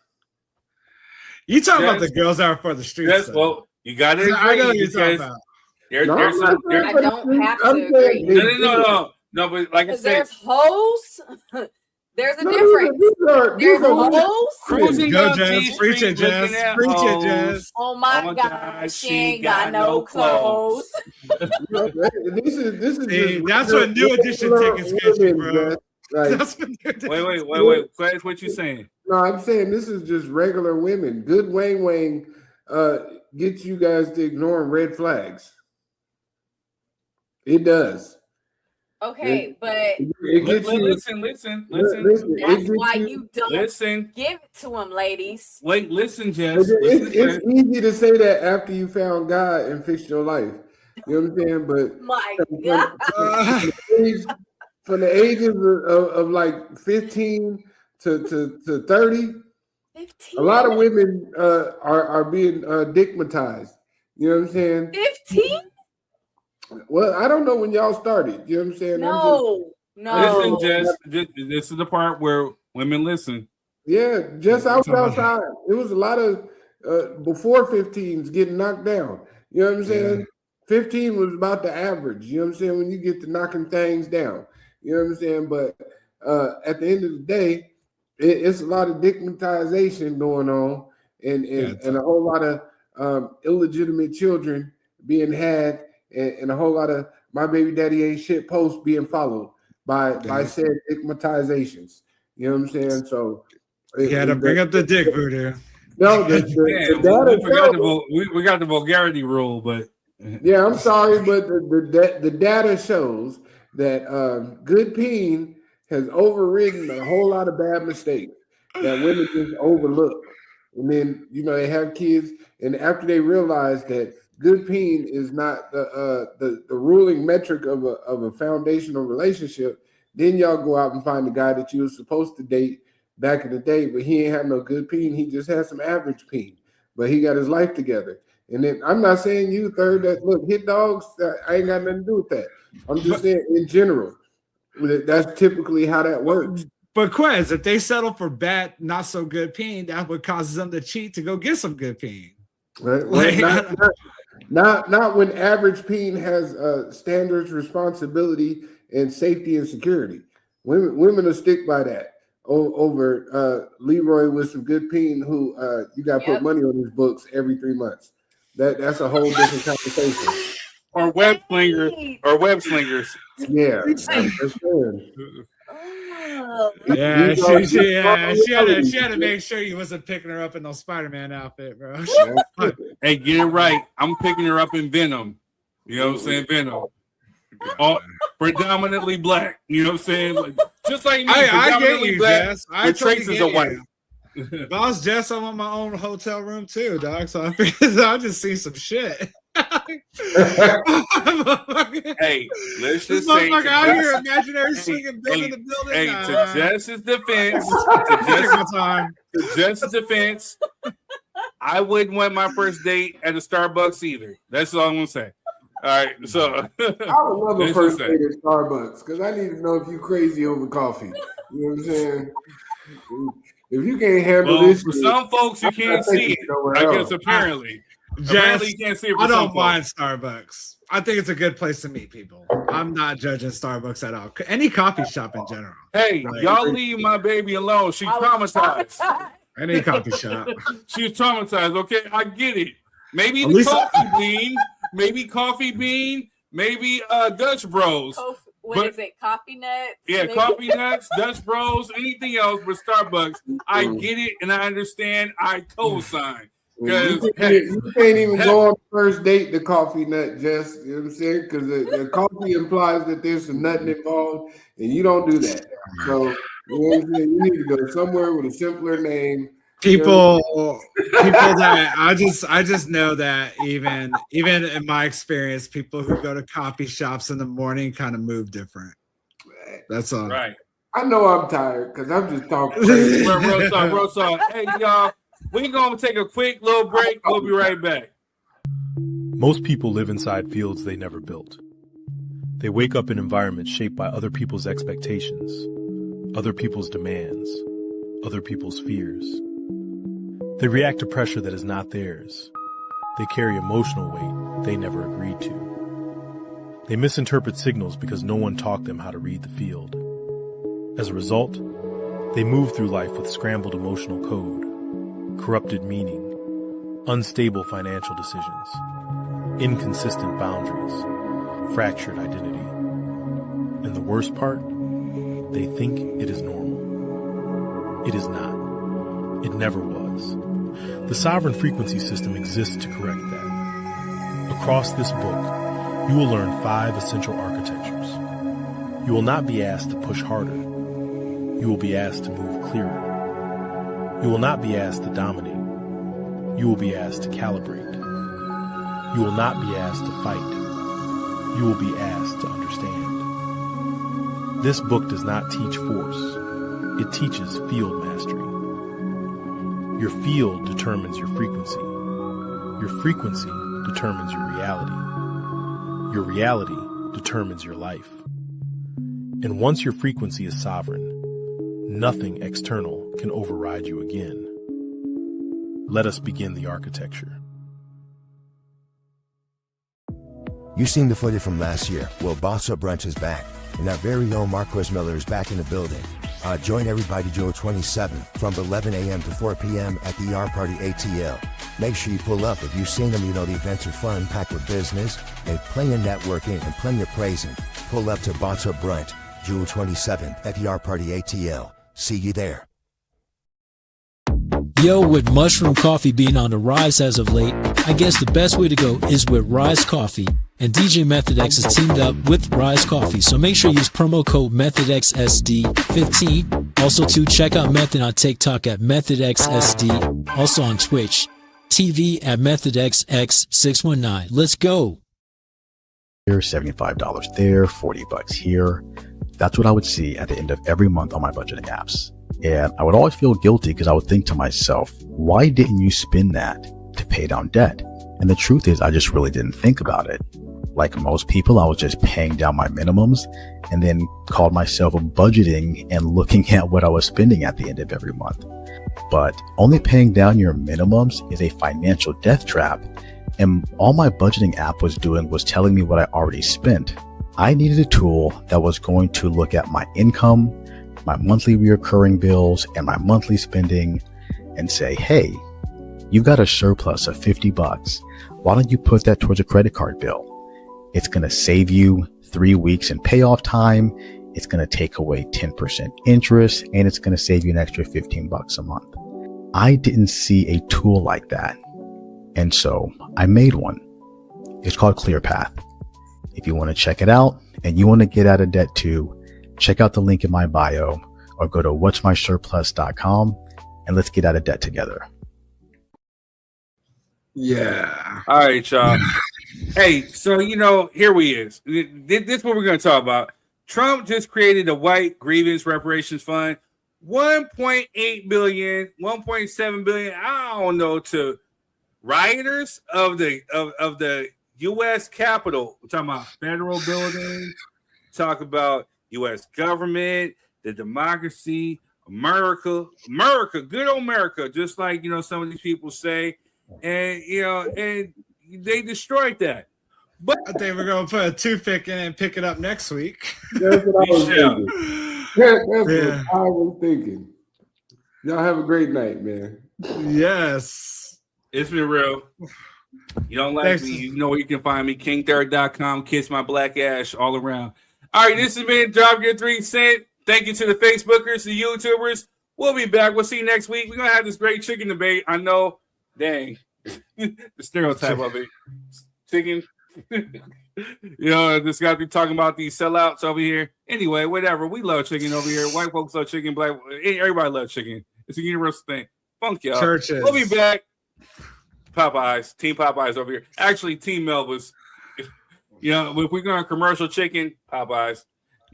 You talking about the girls that are for the streets? Yes, well, you got to agree. I know what you're talking about. I don't have to agree. No, but like I said, there's hoes. There's a difference. There's hoes. Cruising Go, down Jazz. T Preach Street it, Jazz. looking at Preach it, hoes. Jazz. Oh my God, she ain't got no clothes. This is See, that's what New Edition tickets get you, bro. Like, wait. Class, what you saying? No, I'm saying this is just regular women. Good wang gets you guys to ignoring red flags. It Okay, but it gets you. Listen. That's why you don't give it to them, ladies. Wait, listen, Jess. It's easy to say that after you found God and fixed your life. You know what I'm saying? But my God. From the ages of like 15 to 30, 15? a lot of women are being digmatized. You know what I'm saying? 15? Well, I don't know when y'all started. You know what I'm saying? No. Listen, Jess. This is the part where women listen. Yeah, I was outside. It was a lot of before 15s getting knocked down. You know what I'm saying? 15 was about the average. You know what I'm saying? When you get to knocking things down. You know what I'm saying? But at the end of the day, it's a lot of digmatization going on and a whole lot of illegitimate children being had and a whole lot of my baby daddy ain't shit posts being followed by said digmatizations. You know what I'm saying? So you had to bring up the dick voodoo. No, the data we got the vulgarity rule, but yeah, I'm sorry, but the data shows that good peen has overridden a whole lot of bad mistakes that women just overlook. And then, they have kids, and after they realize that good peen is not the ruling metric of a foundational relationship, then y'all go out and find the guy that you were supposed to date back in the day, but he ain't have no good peen. He just had some average peen, but he got his life together. And then I'm not saying you third that look hit dogs. I ain't got nothing to do with that. I'm just saying in general, that's typically how that works. But Quez, if they settle for bad, not so good peen, that would cause them to cheat to go get some good peen. Right? Well, not when average peen has standards, responsibility, and safety and security. Women will stick by that over Leroy with some good peen who you got to put money on his books every 3 months. That's a whole different conversation. Or web slingers. Yeah. Yeah, she had to make sure you wasn't picking her up in no Spider-Man outfit, bro. Hey, get it right. I'm picking her up in Venom. You know what I'm saying? Venom. All predominantly black. You know what I'm saying? Like, just like me, I get you, black. Jess. I With totally traces get of white. you. Boss Jess, I want my own hotel room too, dog. So I just see some shit. Hey, let's just say, out here, imaginary swinging building the building. Hey, to Jess's defense, I wouldn't want my first date at a Starbucks either. That's all I'm gonna say. All right, so I would love a first date at Starbucks because I need to know if you crazy over coffee. You know what I'm saying? If you can't handle this, for some folks you can't see it. I guess apparently you can't see it. I don't mind Starbucks. I think it's a good place to meet people. I'm not judging Starbucks at all. Any coffee shop in general. Hey, y'all leave my baby alone. She's traumatized. Any coffee shop. She's traumatized. Okay, I get it. Maybe At the least coffee bean, maybe Dutch Bros. Is it? Coffee Nuts? Yeah, maybe? Coffee Nuts, Dutch Bros, anything else but Starbucks. I get it and I understand. I co-sign. You can't even go on the first date to Coffee Nut, Jess. You know what I'm saying? Because the coffee implies that there's some nutting involved, and you don't do that. So you know what I'm saying? You need to go somewhere with a simpler name. People that I just know that even in my experience, people who go to coffee shops in the morning kind of move different. That's all. Right. I know I'm tired because I'm just talking crazy. Real talk. Hey y'all, we're gonna take a quick little break. We'll be right back. Most people live inside fields they never built. They wake up in environments shaped by other people's expectations, other people's demands, other people's fears. They react to pressure that is not theirs. They carry emotional weight they never agreed to. They misinterpret signals because no one taught them how to read the field. As a result, they move through life with scrambled emotional code, corrupted meaning, unstable financial decisions, inconsistent boundaries, fractured identity. And the worst part, they think it is normal. It is not. It never was. The sovereign frequency system exists to correct that. Across this book, you will learn 5 essential architectures. You will not be asked to push harder. You will be asked to move clearer. You will not be asked to dominate. You will be asked to calibrate. You will not be asked to fight. You will be asked to understand. This book does not teach force. It teaches field mastery. Your field determines your frequency. Your frequency determines your reality. Your reality determines your life. And once your frequency is sovereign, nothing external can override you again. Let us begin the architecture. You've seen the footage from last year. Well, Boss Up Brunch is back, and our very own Marquez Miller is back in the building. Join everybody Joe 27 from 11 a.m. to 4 p.m. at the Yard Party ATL. Make sure you pull up. If you've seen them, you know the events are fun, packed with business, and plenty of networking and plenty of praising. Pull up to Boss Up Brunch, June 27 at the Yard Party ATL. See you there. Yo, with mushroom coffee being on the rise as of late, I guess the best way to go is with Rise Coffee. And DJ Method X has teamed up with Rise Coffee, so make sure you use promo code METHODXSD15. Also, to check out Method on TikTok at MethodXSD. Also on Twitch TV at MethodXX619. Let's go. Here, $75 there, $40 here. That's what I would see at the end of every month on my budgeting apps. And I would always feel guilty because I would think to myself, why didn't you spend that to pay down debt? And the truth is, I just really didn't think about it. Like most people, I was just paying down my minimums and then called myself budgeting and looking at what I was spending at the end of every month. But only paying down your minimums is a financial death trap. And all my budgeting app was doing was telling me what I already spent. I needed a tool that was going to look at my income, my monthly recurring bills, and my monthly spending and say, hey, you've got a surplus of $50. Why don't you put that towards a credit card bill? It's going to save you 3 weeks in payoff time. It's going to take away 10% interest, and it's going to save you an extra $15 a month. I didn't see a tool like that. And so I made one. It's called ClearPath. If you want to check it out and you want to get out of debt too, check out the link in my bio or go to what'smysurplus.com and let's get out of debt together. Yeah. All right, y'all. Hey, so, here we is. This is what we're going to talk about. Trump just created a white grievance reparations fund. 1.8 billion, 1.7 billion, I don't know, to rioters of the U.S. Capitol. We're talking about federal buildings, talk about U.S. government, the democracy, America, good old America, just like, some of these people say. And, and they destroyed that. But I think we're going to put a toothpick in and pick it up next week. That's what I was thinking. That's what I was thinking. Y'all have a great night, man. Yes. It's been real. You don't like Thanks. Me, you know where you can find me. KingThird.com. Kiss my black ash all around. All right, this has been Drop Your 3 Cent. Thank you to the Facebookers, the YouTubers. We'll be back. We'll see you next week. We're going to have this great chicken debate. I know. Dang. The stereotype of it. Chicken. This got to be talking about these sellouts over here. Anyway, whatever. We love chicken over here. White folks love chicken. Black, everybody loves chicken. It's a universal thing. Funk y'all. Churches. We'll be back. Popeyes. Team Popeyes over here. Actually, Team Melba's. If we're going commercial chicken, Popeyes.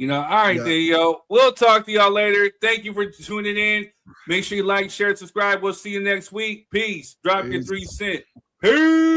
All right, yeah. There you go. We'll talk to y'all later. Thank you for tuning in. Make sure you like, share, subscribe. We'll see you next week. Peace. Drop your 3 cents. Peace.